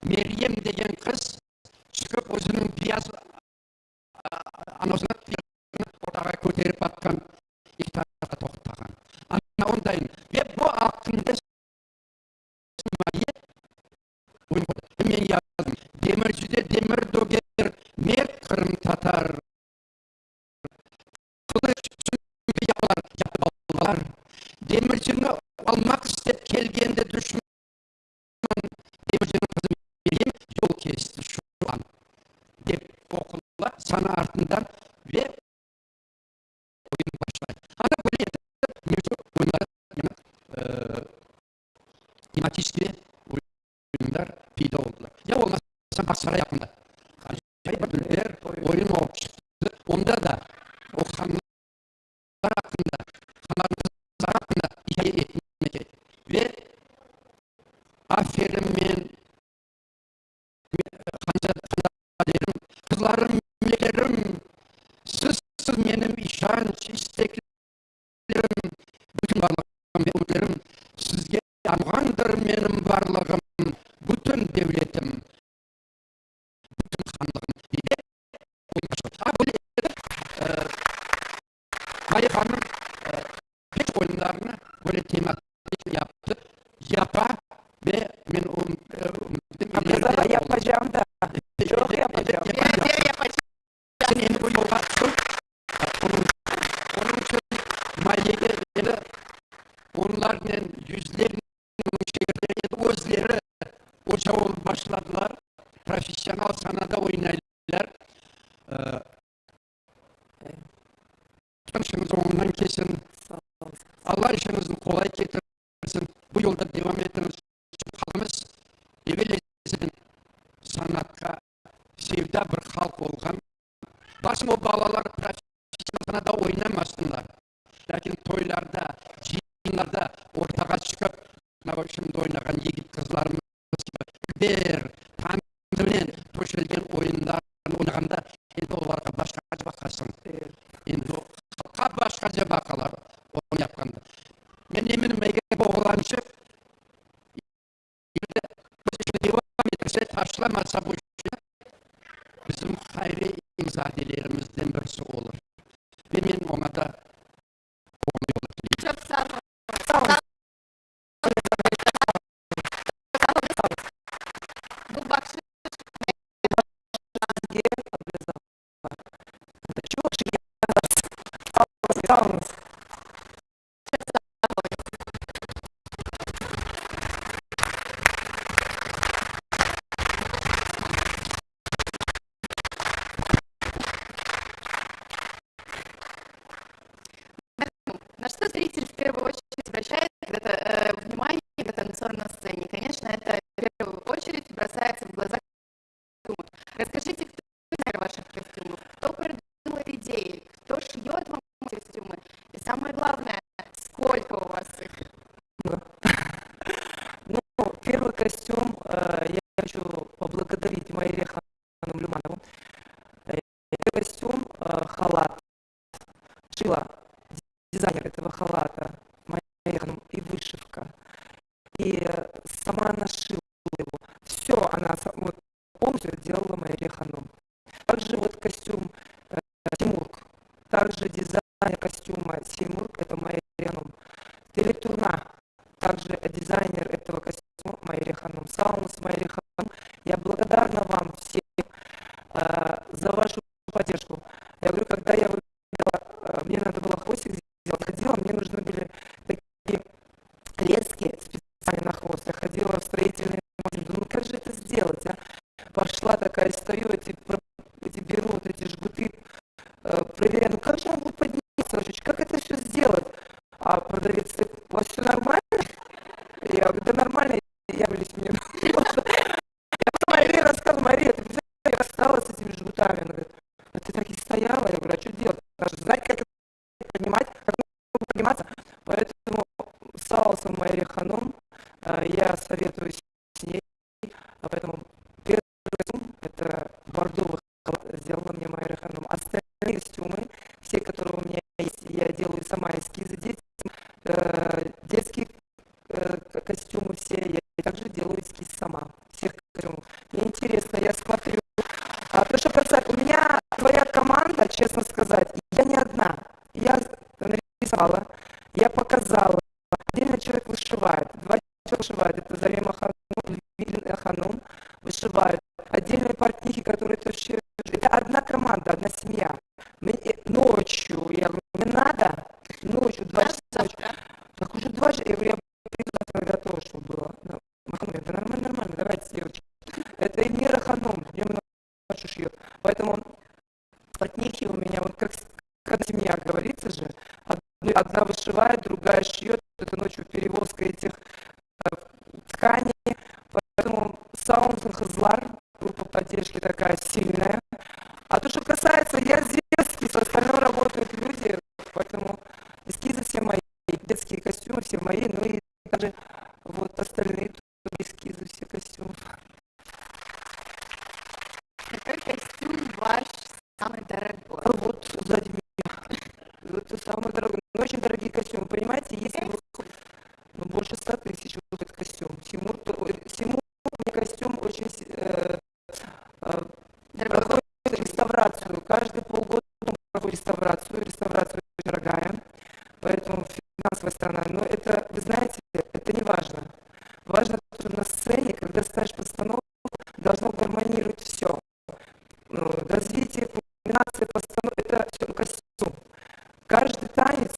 S5: Meryem degen kız çıkıp özünün biraz anasını ortağa köterip atkan, iki tarafta toxtagan. Ana ondayın. Ve bu hakkında Mayı oyun koydu. Ben yazdım. Demircide demir döger, mer Kırım Tatar. Kılıç süngü yapılar. Demircini almak istep kelgende düşman demircinin kızı Meryem yol kesti. ышанч, истеклерим, bütün varlığım ve umutlarım sizge yanğandır benim varlığım, bütün devletim, bütün hanlığım diye oynaşıyor. Ha böyle Maya Hanım hiç oyunlarını böyle tematik yaptı. Yapa ve ben
S3: Abrazava yapacağım da. Çok yapacağım.
S1: Bir yapacağım.
S5: Senin bu yola onun için Maya'yı onların yüzlerinin şehirleri, özleri ocağı başladılar. Profesyonel sanata oynaydılar. Çalışınız ondan kesin. Allah işinizni kolay getirsin. Bu yolda devam etiniz. Halkımız evvelesinden sanatқа sevda bir halk olgan. Basın o balalar profesyonel sanatda oynamasınlar. Lakin toylarda, jiyinlarda ortaga çıkıp, şimdi oynagan yigit kızlarımız gibi bir tanrымен төшелген oyunlarını oynaganda endi olarga başkaça bakasın. Endi halkka başkaça bakalar onu yapkanda. Men eminim eger boğulanışı devam ederse, taşlamasa bu işi bizim hayri imzadelerimizden birisi olur. Ve men ona da
S1: Çok sağ olun.
S3: Sağ olun.
S1: Bu bakış
S3: Sağ olun.
S1: на что зритель в первую очередь обращает когда-то внимание, когда танцор на сцене? Конечно, это в первую очередь бросается в глаза костюм. Расскажите, кто дизайнер ваших костюмов, кто придумал идеи, кто шьет вам костюмы, и самое главное, сколько у вас их?
S3: Ну, первый костюм я хочу поблагодарить Майре Хану Люманову. Костюм халат шила дизайнер этого халата Майя Хану и вышивка. И сама нашила его. Все она вот, полностью делала Майя Хану. Также вот костюм Тимург. Также дизайнер костюма Тимург, это Майя Хану. Телетурна. Также дизайнер этого костюма Майя Хану. Саунс Майя Хану. Я благодарна вам всем за вашу поддержку. Я говорю, когда я выбирала, мне надо было хвостик сделать, ходила, мне нужны были такие лески специально на хвост. Я ходила в строительный магазин, думаю, ну как же это сделать, а? Пошла такая, стою, беру вот эти жгуты, проверяю, ну как же я могу подняться, как это все сделать? А продавец, у вас все нормально? Я говорю, да нормально, я говорю, мне. Я Мария рассказывала, Мария, ты я осталась с этими жгутами. Она говорит, а ты так и стояла? Я говорю, а что делать? Знать, как это понимать, как подниматься. Поэтому с Алсом Майя Ханум я советую с ней. Поэтому первый костюм, это бордовый халат, сделала мне Майя Ханум. Остальные костюмы, все, которые у меня есть, я делаю сама эскизы детям. Детские костюмы все, я также делаю эскиз сама. Всех костюмов. Мне интересно, я смотрю. То, что касается, у меня твоя команда, честно сказать, я не одна. Я нарисовала, я показала. Отдельно человек вышивает. Два человека вышивают. Это Зарема Ханум, Лилия Ханум вышивают. Отдельные портнихи, которые это все... Это одна команда, одна семья. Ночью, я говорю, мне надо. Ночью, 2 часа ночью. Так уже 2 часа. Я говорю, я приду, готова, чтобы было. Да нормально, давайте, девочки. Это Эльмира Ханум, ночью шьет. Поэтому портнихи у меня, вот как семья говорится же, одна вышивает, другая шьет, это ночью перевозка этих тканей. Поэтому Саунс Хазлар, группа поддержки такая сильная. А то, что касается, я детский, с остальным работают люди, поэтому эскизы все мои, детские костюмы все мои, ну и даже вот остальные эскизы, все костюмы.
S1: Какой костюм ваш самый дорогой?
S3: Вот сзади меня. это самое дорогое. Но очень дорогие костюмы, понимаете, если вы... Ну, больше 100 тысяч вот этот костюм. Тимур, у меня костюм очень проходит реставрацию. Каждые полгода он проходит реставрацию. Реставрация очень дорогая, поэтому финансовая сторона. Но это, вы знаете, это не важно. Важно, что на сцене, когда ставишь постановку, должно гармонировать все. Развитие, кульминация, постановка, это все костюм. Каждый танец,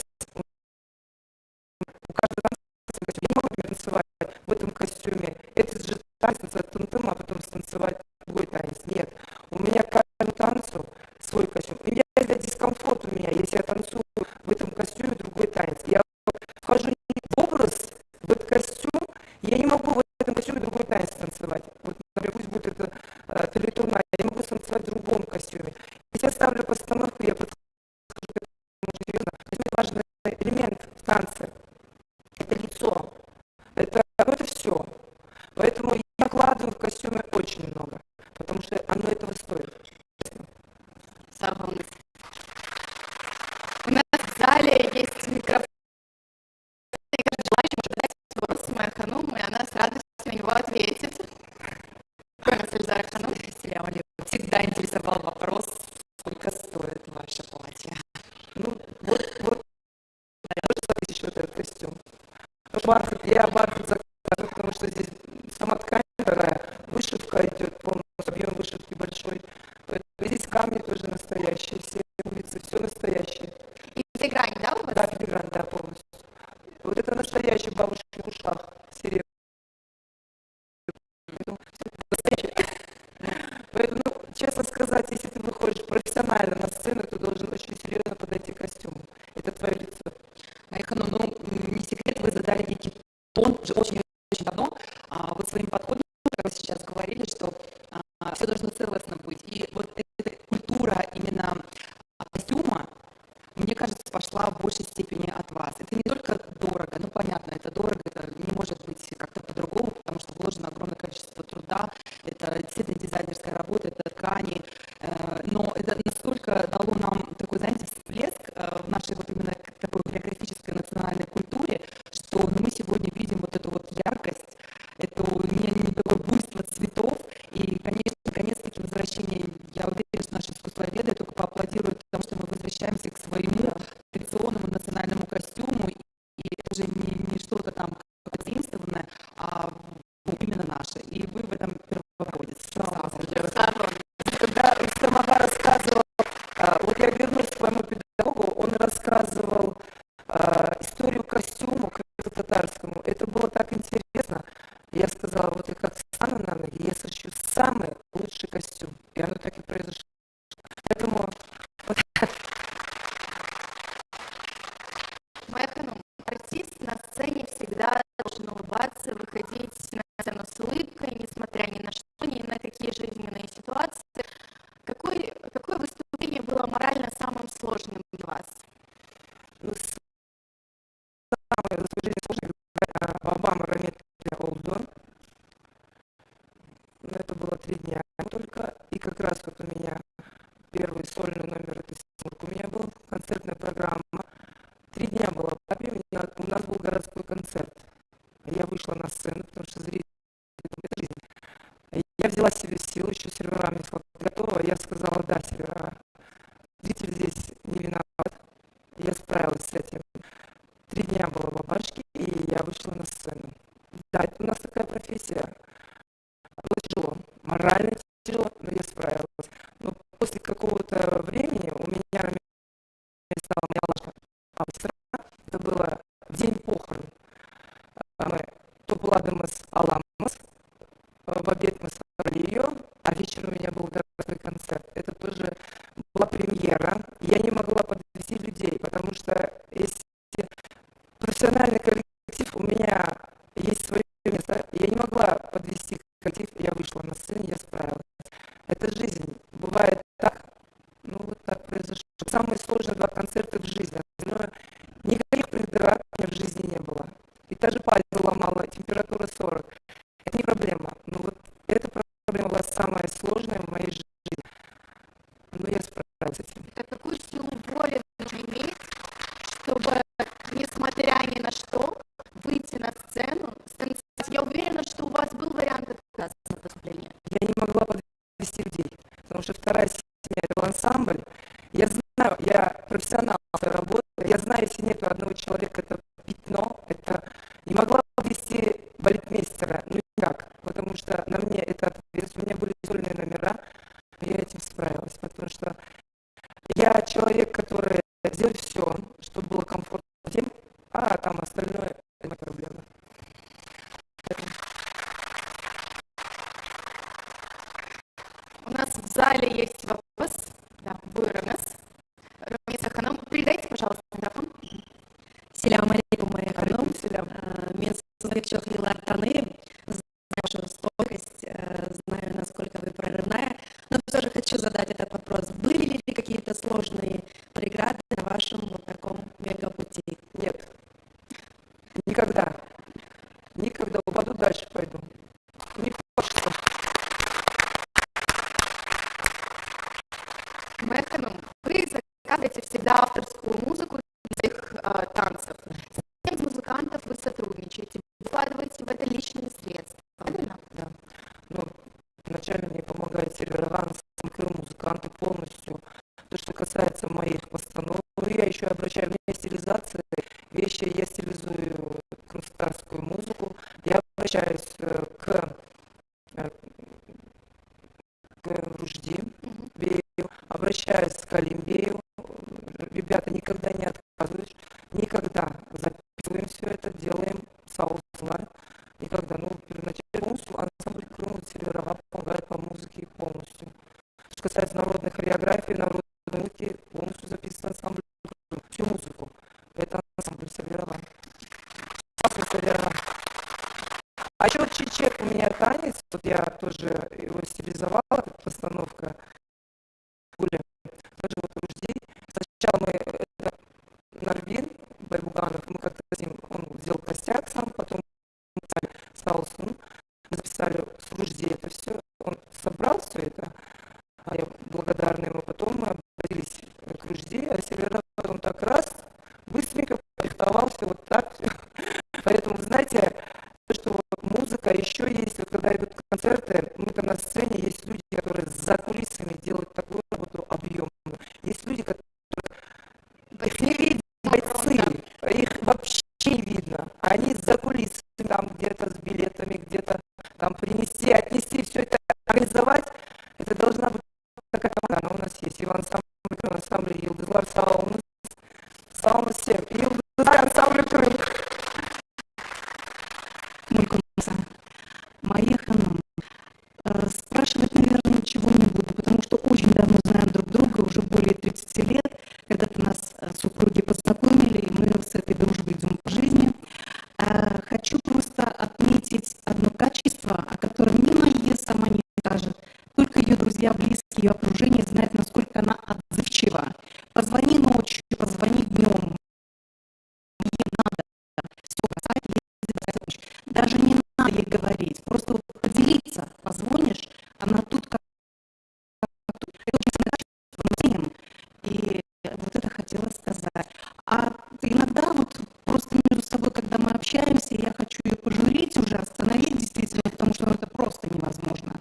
S3: у каждого танца, я не могу танцевать в этом костюме. Этот же танец танцевать тун-тун, а потом станцевать другой танец. Нет. У меня к каждому танцу свой костюм. И это дискомфорт у меня, если я танцую в этом костюме другой танец. Я вхожу не в образ, в этот костюм, я не могу в этом костюме другой танец танцевать. Вот, например, пусть будет это филитурна, я не могу танцевать в другом костюме. Если я ставлю постановку, я подхожу к этому серьезно. Костюм — важный элемент в танце. Это лицо. Это все. Поэтому я вкладываю в костюмы очень много, потому что оно этого стоит.
S1: Согласна. У нас в зале есть микрофон, и каждый желающий может задать вопрос Сумая Ханум, и она с радостью на него ответит. Какой у нас Эльзара Ханум?
S6: Салям алейкум. Всегда интересовал вопрос, сколько стоит ваше платье.
S3: Ну, вот, еще этот костюм. Я бархат заказываю, потому что здесь сама ткань дорогая, вышивка идет полностью, объем вышивки большой. Поэтому здесь камни тоже настоящие, все улицы, все настоящее.
S1: И филигрань, да, у вас?
S3: Да, филигрань, да, полностью. Вот это настоящий бабушки в ушах, серебряный. Поэтому, ну, честно сказать, если ты выходишь профессионально на сцену, ты должен очень серьезно подойти к костюму. Это твое лицо.
S6: Майхану, ну, не секрет, вы задали некий тон уже очень давно. Вот своим подходом, как вы сейчас говорили, что все должно целостно быть. И вот эта культура именно костюма, мне кажется, пошла в большей степени от вас. Это не только дорого, ну понятно, это дорого, это не может быть как-то по-другому, потому что вложено огромное количество труда, это действительно дизайнерская работа, это ткани, но это настолько дало нам такой, знаете, всплеск в нашей вот именно такой хореографической национальной культуре, что мы сегодня видим вот эту вот яркость, это не такое буйство цветов, и, конечно, наконец-таки возвращение, я уверена, что наши искусствоведы только поаплодируют тому, что мы возвращаемся к своему традиционному национальному костюму, и это уже не что-то там заимствованное, а именно наше. И вы в этом первопроходец.
S3: Когда Рустам-ага рассказывал, вот я вернусь к своему педагогу, он рассказывал историю костюма татарскому. Это было так интересно. Я сказала, вот я как встану на ноги, я сошью самый лучший костюм. И оно так и произошло. Поэтому...
S1: Майя Ханум, артист на сцене всегда должен улыбаться, выходить на сцену с улыбкой, несмотря ни на что, ни на какие жизненные ситуации. Какое выступление было морально самым сложным для вас?
S3: Ну, самое сложное Обама Рамет Олдон. Это было 3 дня только. И как раз вот у меня первый сольный номер, это у меня был концертная программа. 3 дня было в папе, у нас был городской концерт. Я вышла на сцену, потому что зрители — это жизнь. Я взяла себе силу, еще серверами готова. Я сказала, да, сервера. Зритель здесь не виноват. Я справилась с этим. 3 дня было в Абашке, и я вышла на сцену. Да, это у нас такая профессия. Было тяжело, морально тяжело, но я справилась. Но после какого-то времени у меня стала моя лошадь. Это было в день похорон. Мы Топладемас Аламас. В обед мы собрали ее, а вечером у меня был городской концерт. Это тоже была премьера. Я не могла подвести людей, потому что если профессиональный коллектив, у меня есть свое место, я не могла подвести коллектив, я вышла на сцену, я справилась. Это жизнь. Бывает так, ну вот так произошло. Самые сложные 2 концерта в жизни. Но никаких преград у меня в жизни не было. И даже пальцы ломала, температура 40. Это не проблема. Но вот эта проблема была самая сложная в моей жизни. Но я справилась с этим.
S1: Какую силу воли нужно иметь,
S3: работа. Я знаю, если нет одного человека, это пятно, это не могла вести балетмейстера, ну никак, потому что на мне это ответственность, у меня были сольные номера, но я этим справилась, потому что я человек, который сделает все, чтобы было комфортно всем, а там остальное — это проблема.
S1: У нас в зале есть вопрос. Да, Буйрамес. Рамиса Ханам, передайте, пожалуйста, микрофон.
S6: Селям алейкум, моя ханом.
S3: Селям.
S6: Мен Сузбек Чохлилар Таны. Знаю вашу стойкость, знаю, насколько вы прорывная. Но все же хочу задать этот вопрос. Были ли какие-то сложные преграды на вашем вот таком мегапути?
S3: Нет. Никогда. Никогда. Упаду, дальше пойду. Не хочется.
S1: Моя Ханум, вы заказываете всегда авторскую музыку для своих танцев. С кем из музыкантов вы сотрудничаете? Вы вкладываете в это личные средства, правильно?
S3: Да. Ну, вначале мне помогает сервирован, музыканты полностью. То, что касается моих постановок, я еще обращаю внимание стилизации вещи, я стилизую концертантскую музыку, я обращаюсь к Ружди Бею, обращаюсь к Алимбею. Ребята, никогда не отказываешь, никогда записываем все это, делаем соус-лайн, никогда, ну, первоначально полностью ансамбль Крым сервировал, помогает по музыке полностью. Что касается народной хореографии, народной музыки, полностью записывается ансамбль Крым, всю музыку. Это ансамбль сервировал. А еще чечек у меня танец, вот я тоже его стилизовала, как постановка. Тоже вот Ружди. Сначала мы Нарвин Байбуганов, мы как-то с ним, он сделал костяк сам, потом мы записали с Хаусом, мы записали с Ружди это все, он собрал все это, а я благодарна ему. Потом мы обратились к Ружди, а сервер он так раз, быстренько порихтовался, вот так. Поэтому, знаете, что вот музыка еще есть, вот когда идут концерты, мы-то на сцене, есть люди, которые за кулисами делают такую работу объемную. Есть люди, которые их не видно, бойцы, их вообще не видно. Они за кулисами, там где-то с билетами, где-то там принести, отнести, все это организовать. Это должна быть такая команда, она у нас есть. И в ансамбле Йылдызлар Саунус, Саунус 7, Йылдызлар ансамбль Крым.
S6: Моя ханом, спрашивать, наверное, ничего не буду, потому что очень давно знаем друг друга, уже более 30 лет. Когда-то нас супруги познакомили, и мы с этой дружбой идем по жизни. Хочу просто отметить одно качество, о котором ни Майя сама не скажет. Только ее друзья, близкие, ее окружение знают, насколько она отзывчива. Позвони ночью, позвони днем. Ей надо все сказать, ей помочь. Даже не надо ей говорить, просто вот поделиться, позвонишь, она тут как тут. Это очень ценное качество, мы ценим. И вот это хотела сказать. А иногда вот просто между собой, когда мы общаемся, я хочу ее пожурить уже, остановить действительно, потому что это просто невозможно.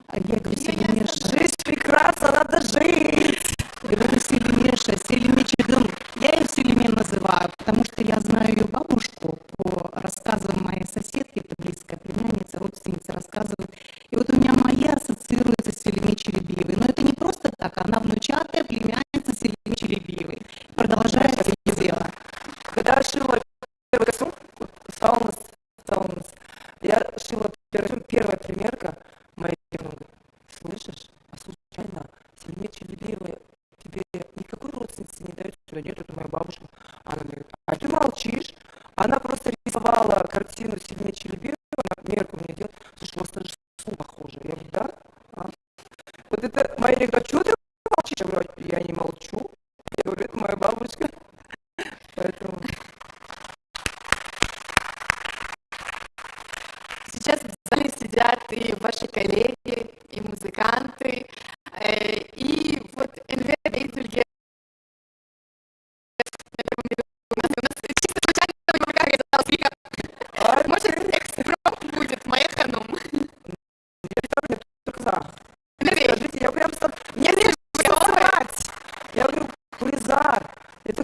S6: А я говорю, Селимеша,
S3: Жизнь прекрасна, надо жить!
S6: я говорю, Селимеша, Селимечедом. Я ее Селиме называю, потому что я знаю ее бабушку по рассказам моей соседки, это близкая племянница, родственница рассказывает. И вот у меня моя ассоциируется с Селиме Челебиевой. Но это не просто так, она внучатая племянница Селиме Челебиевой. Продолжает свое дело.
S3: Когда шила первый костюм, Саунус, я шила первая примерка моей фирмы. Слышишь? А случайно Селиме Челебиевой тебе никакой родственницы не дает? Нет, это моя бабушка. Она говорит, а ты молчишь? Она просто рисовала картину Селиме Челебиевой, она мерку мне делает. Слушай, у вас даже сон похоже. Я говорю, да? А? Вот это моя говорит, а что ты молчишь? Я говорю, я не молчу. Я говорю, это моя бабушка. Поэтому...
S1: Сейчас в зале сидят и ваши коллеги, и музыканты, и вот Энвер Бейтульге. У нас чисто случайно в руках я задал крика. Может, экспром будет, моя ханом.
S3: Скажите, я прям... Мне не срать! Я говорю, Гулизар, это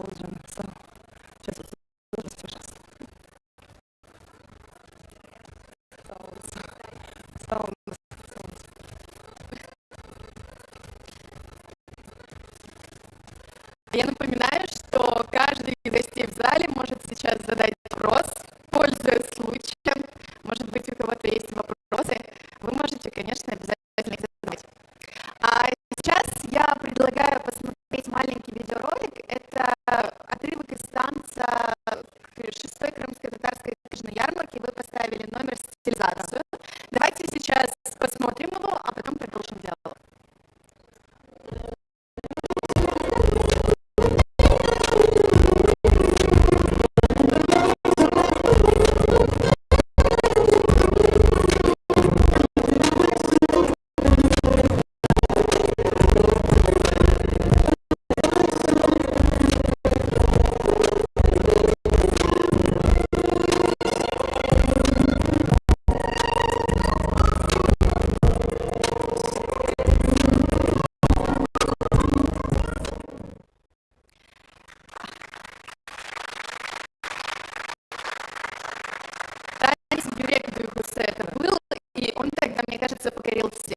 S3: ol canım, sağ ol. Сейчас вот тоже пожалуйста. Sağ olasın. Sağ olun. Sağ olun.
S1: Я напоминаю, что каждый из гостей в зале может сейчас задать вопрос, пользуясь случаем. Может быть, у кого-то есть вопросы. Вы можете, конечно, обязательно их задавать. А сейчас я предлагаю посмотреть маленький видеоролик. Это отрывок из танца к 6-й крымско-татарской книжной ярмарке. Вы поставили номер стилизацию. Давайте сейчас посмотрим его, а потом продолжим диалог. Танец Юрия Кдуйгуса это был, и он тогда, мне кажется, покорил всех.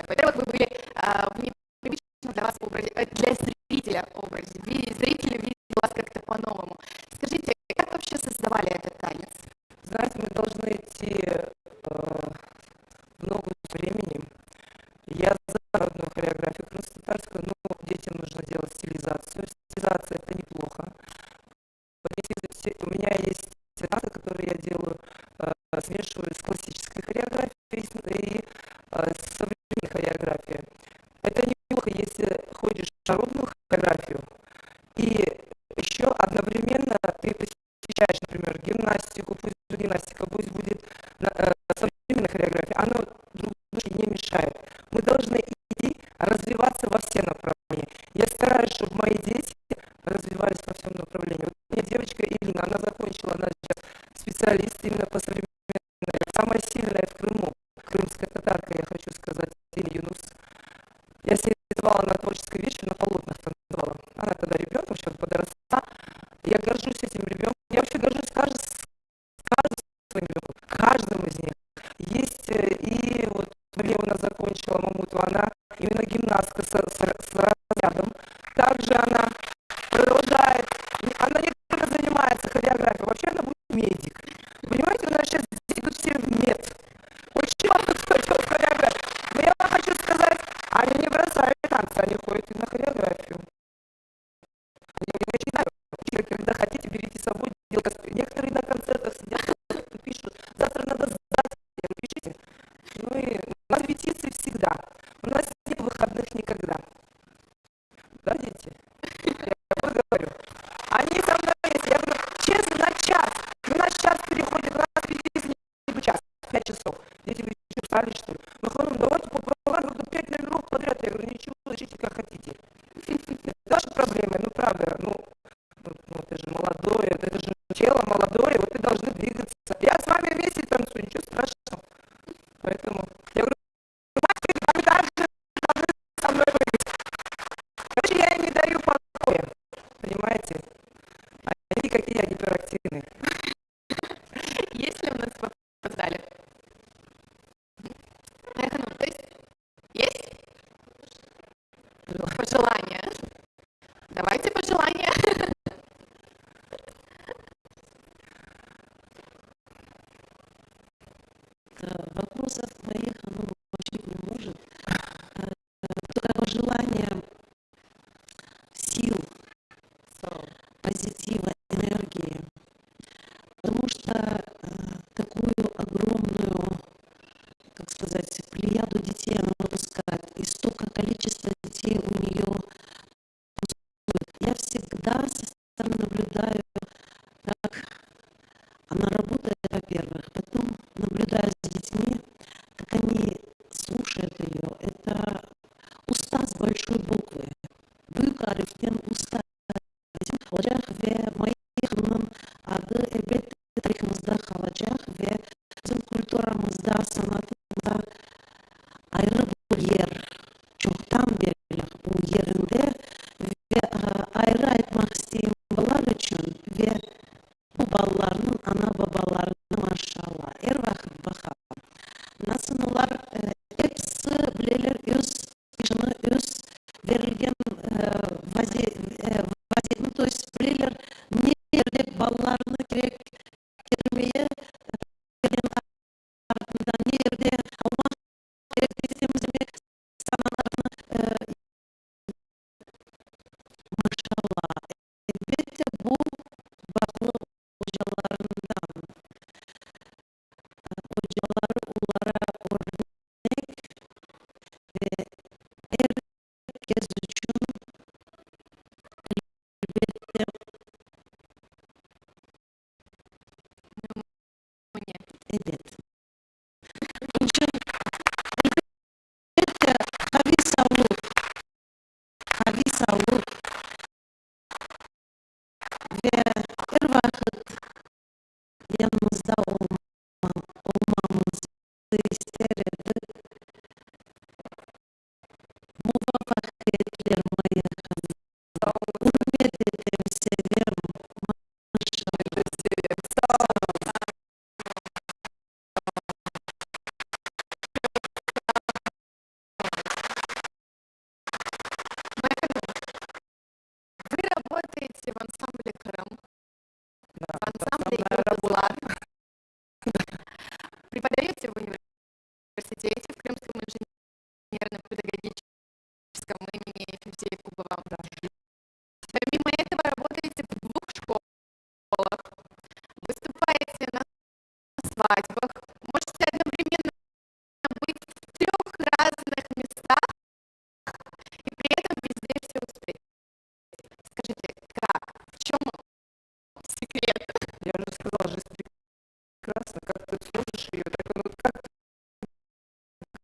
S1: Во-первых, вы были в непривычном для вас образе, для зрителя образе. Зритель видел вас как-то по-новому. Скажите, как вообще создавали этот танец?
S3: Знаете, мы должны идти много времени. Я за народную хореографию крымско-татарскую, но детям нужно делать стилизацию. Стилизация — это неплохо. У меня есть танцы, которые я делаю, смешиваю с классической хореографией и с современной хореографией. Это неплохо, если ходишь в народную хореографию, и еще одновременно ты посещаешь, например, гимнастику, пусть гимнастика, пусть будет современная хореография, она друг другу не мешает. Мы должны идти, развиваться во все направления. Я стараюсь, чтобы мои дети развивались во всем направлении. Вот у меня девочка Ирина, она закончила, она сейчас специалист именно по современной. Самая сильная в Крыму, крымская татарка, я хочу сказать, Ирина Юнус. Я себя звала на творческой вечере, на полотнах танцевала. Она тогда ребенком, сейчас подросла. Я горжусь этим ребенком. Я вообще горжусь каждым своим ребенком, каждым из них. Есть и вот Леона закончила Мамуту, она именно гимнастка с разрядом. Также она продолжает, она не только занимается хореографией, вообще она будет медик. Понимаете, у нас сейчас идут все в мед. Очень мало кто идет в хореографию. Но я вам хочу сказать, они не бросают танцы, они ходят и на хореографию. Я не знаю, когда хотите, берите с собой. Некоторые на концертах сидят, пишут, завтра надо сдать, пишите. Ну и у нас репетиции всегда. У нас нет выходных никогда. Да, дети? Я вот говорю. Они со мной есть. Я говорю, честно, на час. У нас час переходит, у нас репетиции не час, 5 часов. Дети говорят, что устали, что ли? Мы говорим, давайте по программе 5 номеров подряд. Я говорю, ничего, учите как хотите. Это ваши проблемы, ну правда, ну ты же молодой, это же тело молодое, вот ты должны двигаться. Я с вами вместе танцую, ничего страшного. Поэтому я говорю, вы также должны со мной быть. Короче, я им не даю покоя, понимаете? Они какие гиперактивные.
S1: Есть ли у нас вопрос в зале? Айханум, то есть есть? Пожелания. Давайте пожелания.
S7: Вопросов моих, вообще не может. Только пожелание сил, позитива, энергии. Потому что такую огромную, как сказать, плеяду детей она выпускает. И столько количества детей у нее. Я всегда со стороны наблюдаю, как она работает, во-первых, потом наблюдаю за детьми, как они слушают ее. Это уста с большой буквы. Büyük harften usta. Bizim olacak ve Mayık'ın adı elbette tarihimizde kalacak ve bizim kültürümüzde, sanatımızda ayrı bir yer. Çoktan beri bu yerinde ve ayrı etmek isteyeyim. келер, не керек балаларны керек кермeye, артында не жерде алмақ керек десеміз демек саналарны машалла. Әлбетте бұл бақылау hocalarından. Hocaları onlara örnek ve herkes için elbette evet. Onun için elbette havi sağlık ve her vakit yanımızda olmamızı isteriz. Muvaffakiyetler Maya Hanım. Ümit ederim, severim.
S1: Вы работаете в ансамбле «Крым»,
S3: Да,
S1: в ансамбле
S3: основная
S1: «Юго
S3: работа.
S1: Злат». Преподаете в университете, в Крымском инженерно-педагогическом имени Февсея-Кубова. Помимо этого работаете в 2 школах, выступаете на свадьбах, можете одновременно быть в 3 разных местах и при этом везде все успеть. Скажите, как? В чем секрет?
S3: Я уже сказала, жизнь прекрасна, как ты сложишь ее, так вот как ты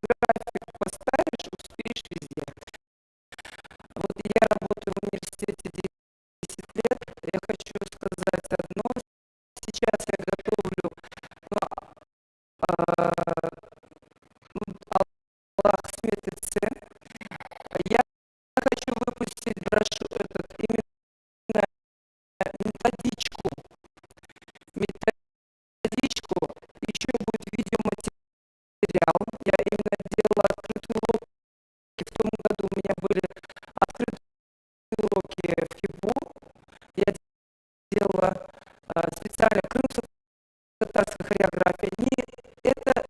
S3: график поставишь, успеешь везде. Вот я работаю в университете 10 лет, я хочу сказать одно, сейчас я готовлю, Аллах сметит все, я хочу выпустить именно методичку, еще будет видеоматериал. Я именно делала открытые уроки. В том году у меня были открытые уроки в КИБУ. Я делала специально крымско-татарская хореография. Это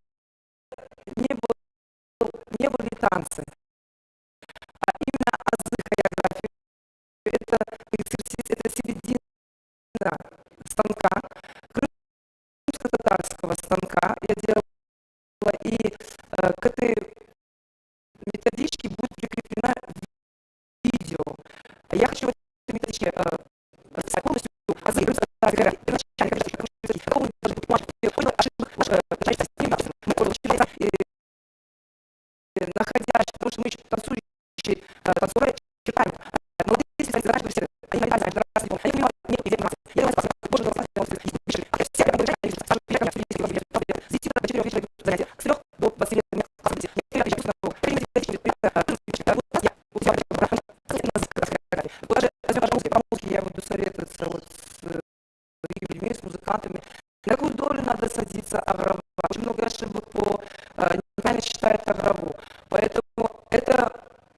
S3: не были танцы, а именно азы хореографии. Это экзерсис, это середина станка, крымско-татарского станка. Я делала, и к этой методичке будет прикреплена видео. Я хочу в этой методичке расписать полностью азы крымско-татарской хореографии. Находясь, потому что мы еще танцующие танцоры читаем. Молодые специалисты заканчивают они понимают, они понимают, нет информации. Я думаю, что больше занятия с 3 до 20 лет. Я буду советоваться вот с другими людьми, с музыкантами. На какую долю надо садиться агрова? Очень много ошибок по неправильно считает агрову. Поэтому это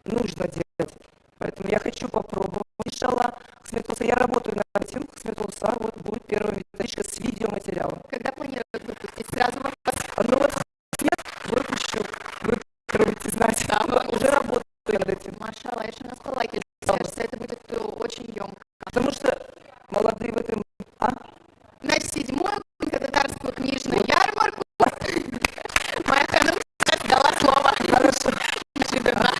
S3: нужно делать. Поэтому я хочу попробовать. Иншаллах, я работаю над этим. Вот будет первая методичка с видеоматериалом.
S1: Когда планируете выпустить? Сразу вопрос.
S3: Ну вот выпущу. Вы будете знать.
S1: Да,
S3: уже работаю над этим.
S1: Машалла, еще на скалайке. Кажется, это будет очень емко.
S3: Потому что молодые в этом...
S1: На 7-ю татарскую книжную ярмарку моя Ханум дала слово.
S3: Хорошо.
S1: Неожиданно.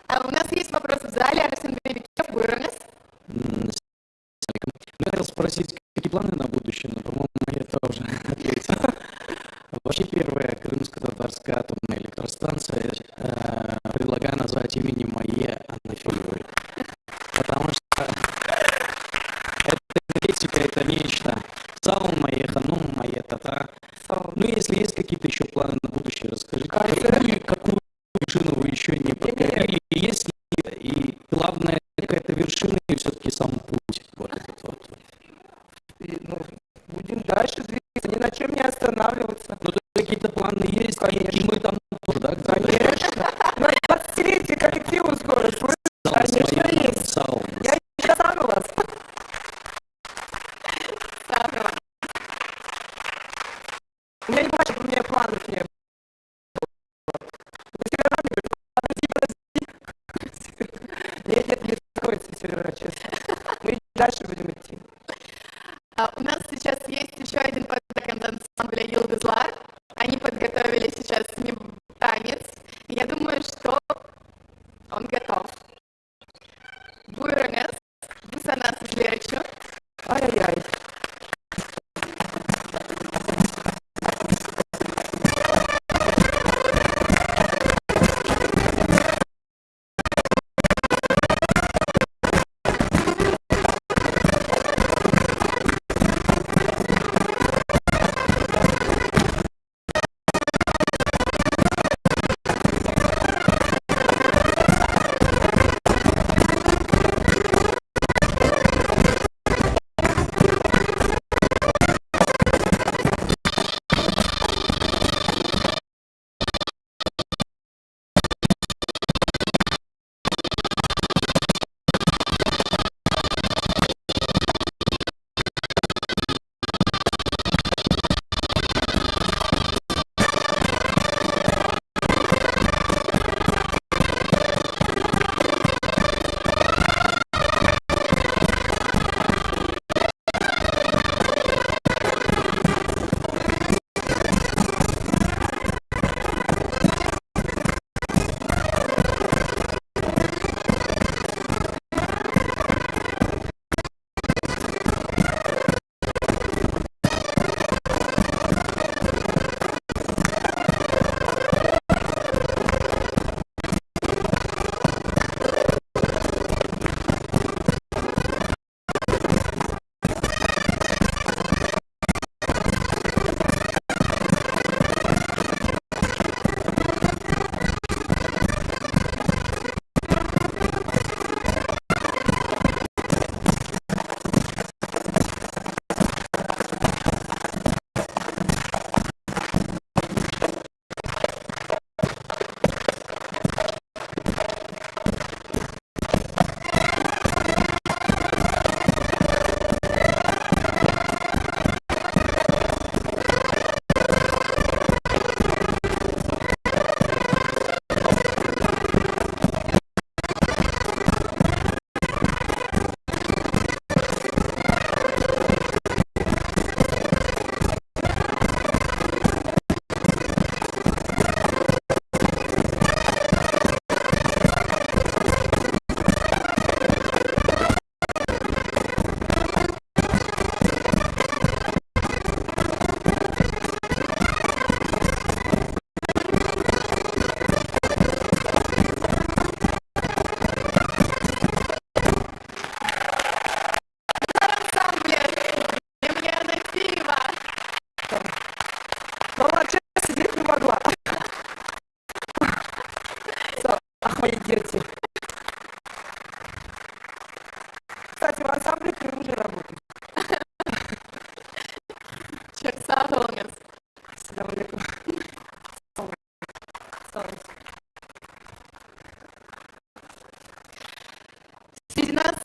S1: А у нас есть вопрос в зале. Арсен Бебикев, Буйронес.
S5: Я хотел спросить, какие планы на будущее, но, по-моему, я тоже ответил. Вообще, первая крымско-татарская атомная электростанция предлагаю назвать именем моей Анафеевой. Потому что эта энергетика, это нечто. Саун моей, ханум моей, тата. Ну, если есть какие-то еще планы на будущее, расскажите. Какую вершину вы еще не покорили? Есть ли, и главное, какая-то вершина и все-таки сам путь. Вот этот вот.
S3: И, будем дальше двигаться, ни на чем не останавливаться.
S5: Ну, то какие-то планы есть,
S3: Конечно.
S5: и мы там тоже, да?
S3: Конечно. На 20-летие коллективу скоро. Конечно, есть.
S5: Саун.
S3: Я не достану вас. хореография была. Мы с Севером говорим, подожди. Нет, не закроется Севера, честно. Мы дальше будем идти.
S1: У нас сейчас есть еще один подарок от ансамбля Yıldızlar. Они подготовили сейчас с ним танец. Я думаю, что он готов. Buyurunuz. Bu sana sizler için.
S3: Ай-яй-яй. мои дети. Кстати, в ансамбле Крым уже работает.
S1: Çok sağ olunuz.
S3: Ассаламу алейкум.
S1: Среди нас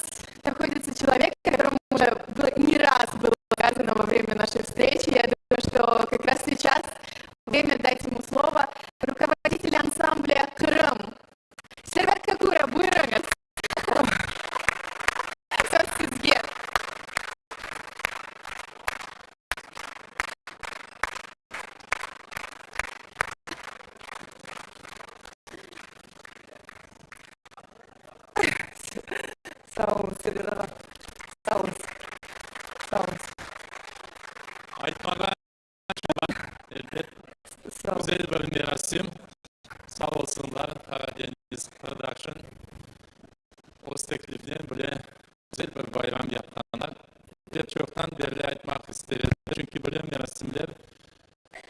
S1: находится человек, которому уже не раз было сказано во время нашей встречи. Я думаю, что как раз сейчас время дать ему слово. Руководитель ансамбля «Крым». Servet Kakura, buyurunuz. Söz sizge.
S3: Sağ olun Sevil'e. Sağ olun. Sağ olun.
S4: Айтмаға elbet
S3: Sağ olun.
S4: güzel bir merasim. Sağ olsunlar Karadeniz Production. O tekliften böyle güzel bir bayram yaptanlar. Hep çoktan beri aytmak isteriz. Çünkü böyle merasimler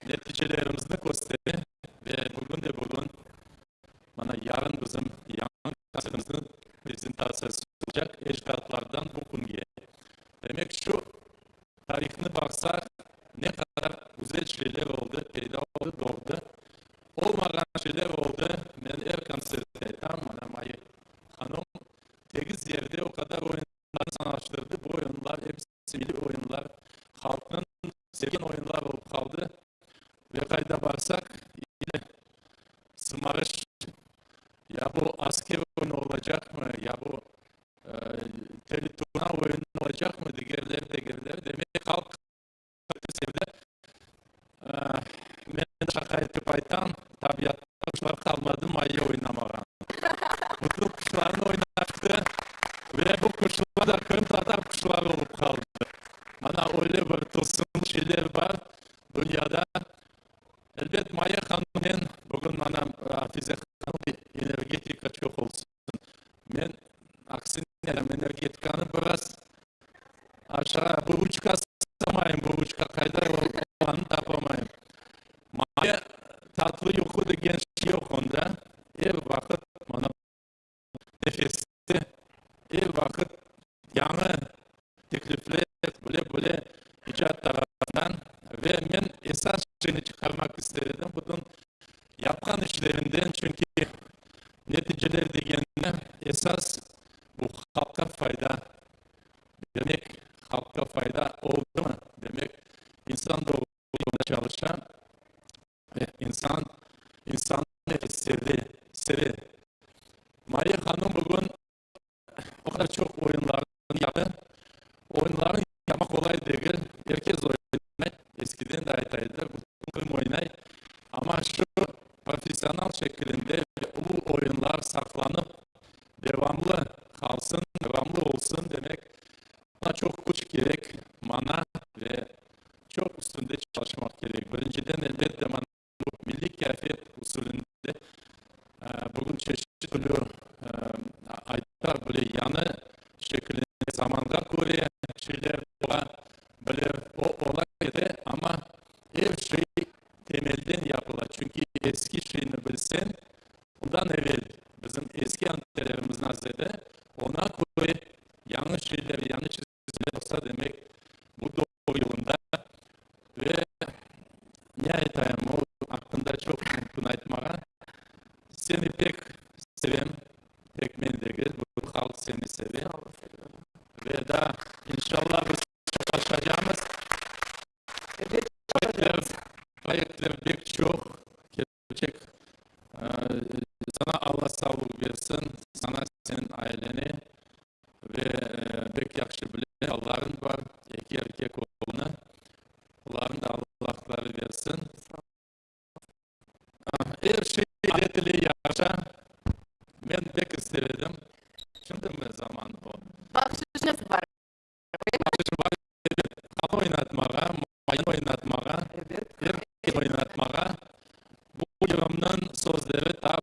S4: neticelerimizni gösterir. Ve bugün bana yarın bizim yangi konsertimizin prezentasyası olacak ecdatlardan bu günge. Demek şu tarihine baksak ne kadar güzel şeyler oldu, peyda oldu, doğdu. Olmayan şeyler oldu. Ben her konserde tam Mayı Hanım 8 yerde o kadar oyunlar sanatçılardı. Bu oyunlar hepsi milli oyunlar. Halkın sevgen oyunlar olup kaldı. Ve kayda varsa kuşlar kalmadı Maya oynamağa. Bütün kuşların oynaştı ve bu kuşlar da Kırım Tatar kuşlar olup kaldı. Bana öyle bir tılsımlı şeyler var dünyada. Elbet Maya Hanım'ın bugün bana Hafize Hanım energetika çok olsun. Ben aksine energetikanı biraz aşağı buruçka samayım, buruçka kayda olanı tapamayım. Maya tatlı yoku da genç yok onda. Her vakit bana nefeste, her vakit yanı teklifler böyle icat tarafından ve ben esas şeyini çıkarmak istedim. Bütün yapkan işlerinden çünkü neticeler degenine esas bu halka fayda demek, halka fayda oldu mu demek, insan doğru yolda çalışan ve insan nefesleri. Maya Hanım bugün o kadar çok oyunlarını yaptı. Oyunların yapmak kolay değil. Herkes oynay. Eskiden de aytaydı. Bütün oynay. Ama şu profesyonel şeklinde bu oyunlar saklanıp devamlı kalsın, devamlı olsun demek buna çok güç gerek, mana ve çok üstünde çalışmak gerek. Birinciden elbette bana bu milli kıyafet usulünde bugün çeşitli ayetler böyle yanı şeklinde zamanda göre şeyler böyle olay ama her şey temelden yapılır. Çünkü eski şeyini bilsen ondan evvel bizim eski antelerimizin hazrede ona göre yanlış şeyler, yanlış çizgiler olsa demek bu doğru yolunda ve nihayetayım o hakkında çok mümkün aytmağa seni pek sevem, pek mendegir, bu halk seni sever ve da inşallah biz çalışacağımız projeler pek çok gerçek. Sana Allah sağlık versin, sana senin aileni ve pek yakşı bile Allah'ın var, iki erkek oğluna. Allah'ın da Allah'ları versin. Her şey iletili yaşa. Ben pek istedim. Şimdi mi zaman o?
S1: Bakışınız var.
S4: Bakışım var. Kan oynatmağa, mayın oynatmağa, herkes oynatmağa. Bu yılımın sözleri ta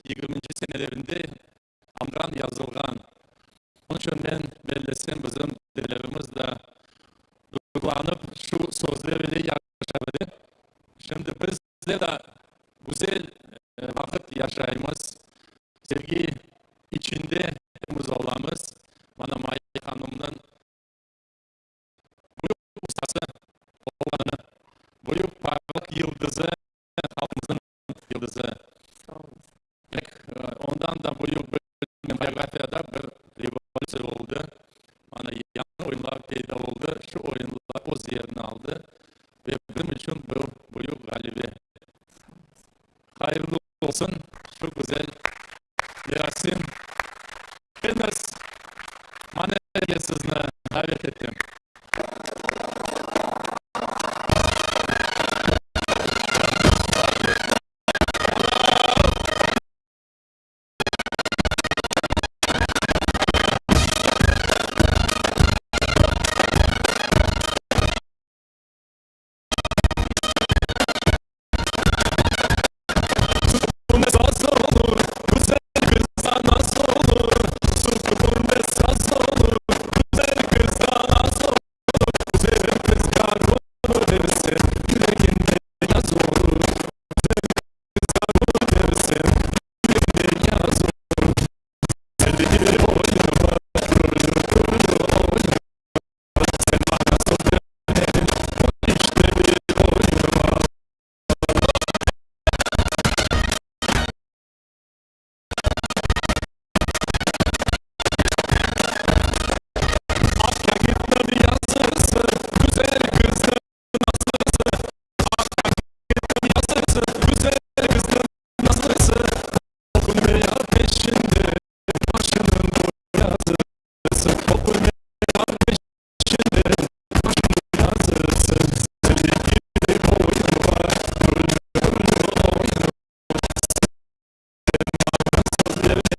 S4: 20. senelerinde amran yazılgan. Onun için ben bellesem bizim dedelerimiz de duygulanıp şu sözleri yaşadı. Şimdi biz de güzel vakit yaşayımız, sevgi içinde hepimiz olamız. Bana Maya Hanım'ın büyük ustası olanı, büyük parlak yıldızı, halkımızın yıldızı. Ondan da büyük bir biyografyada bir revolüsyon oldu. Bana yanı oyunlar peyda oldu. Şu oyunlar o yerini aldı. Ve bizim için bu büyük galibi. Hayırlı olsun. Şu güzel Yasin. Henüz manevra sizni davet ettim. Peşinde başının boyası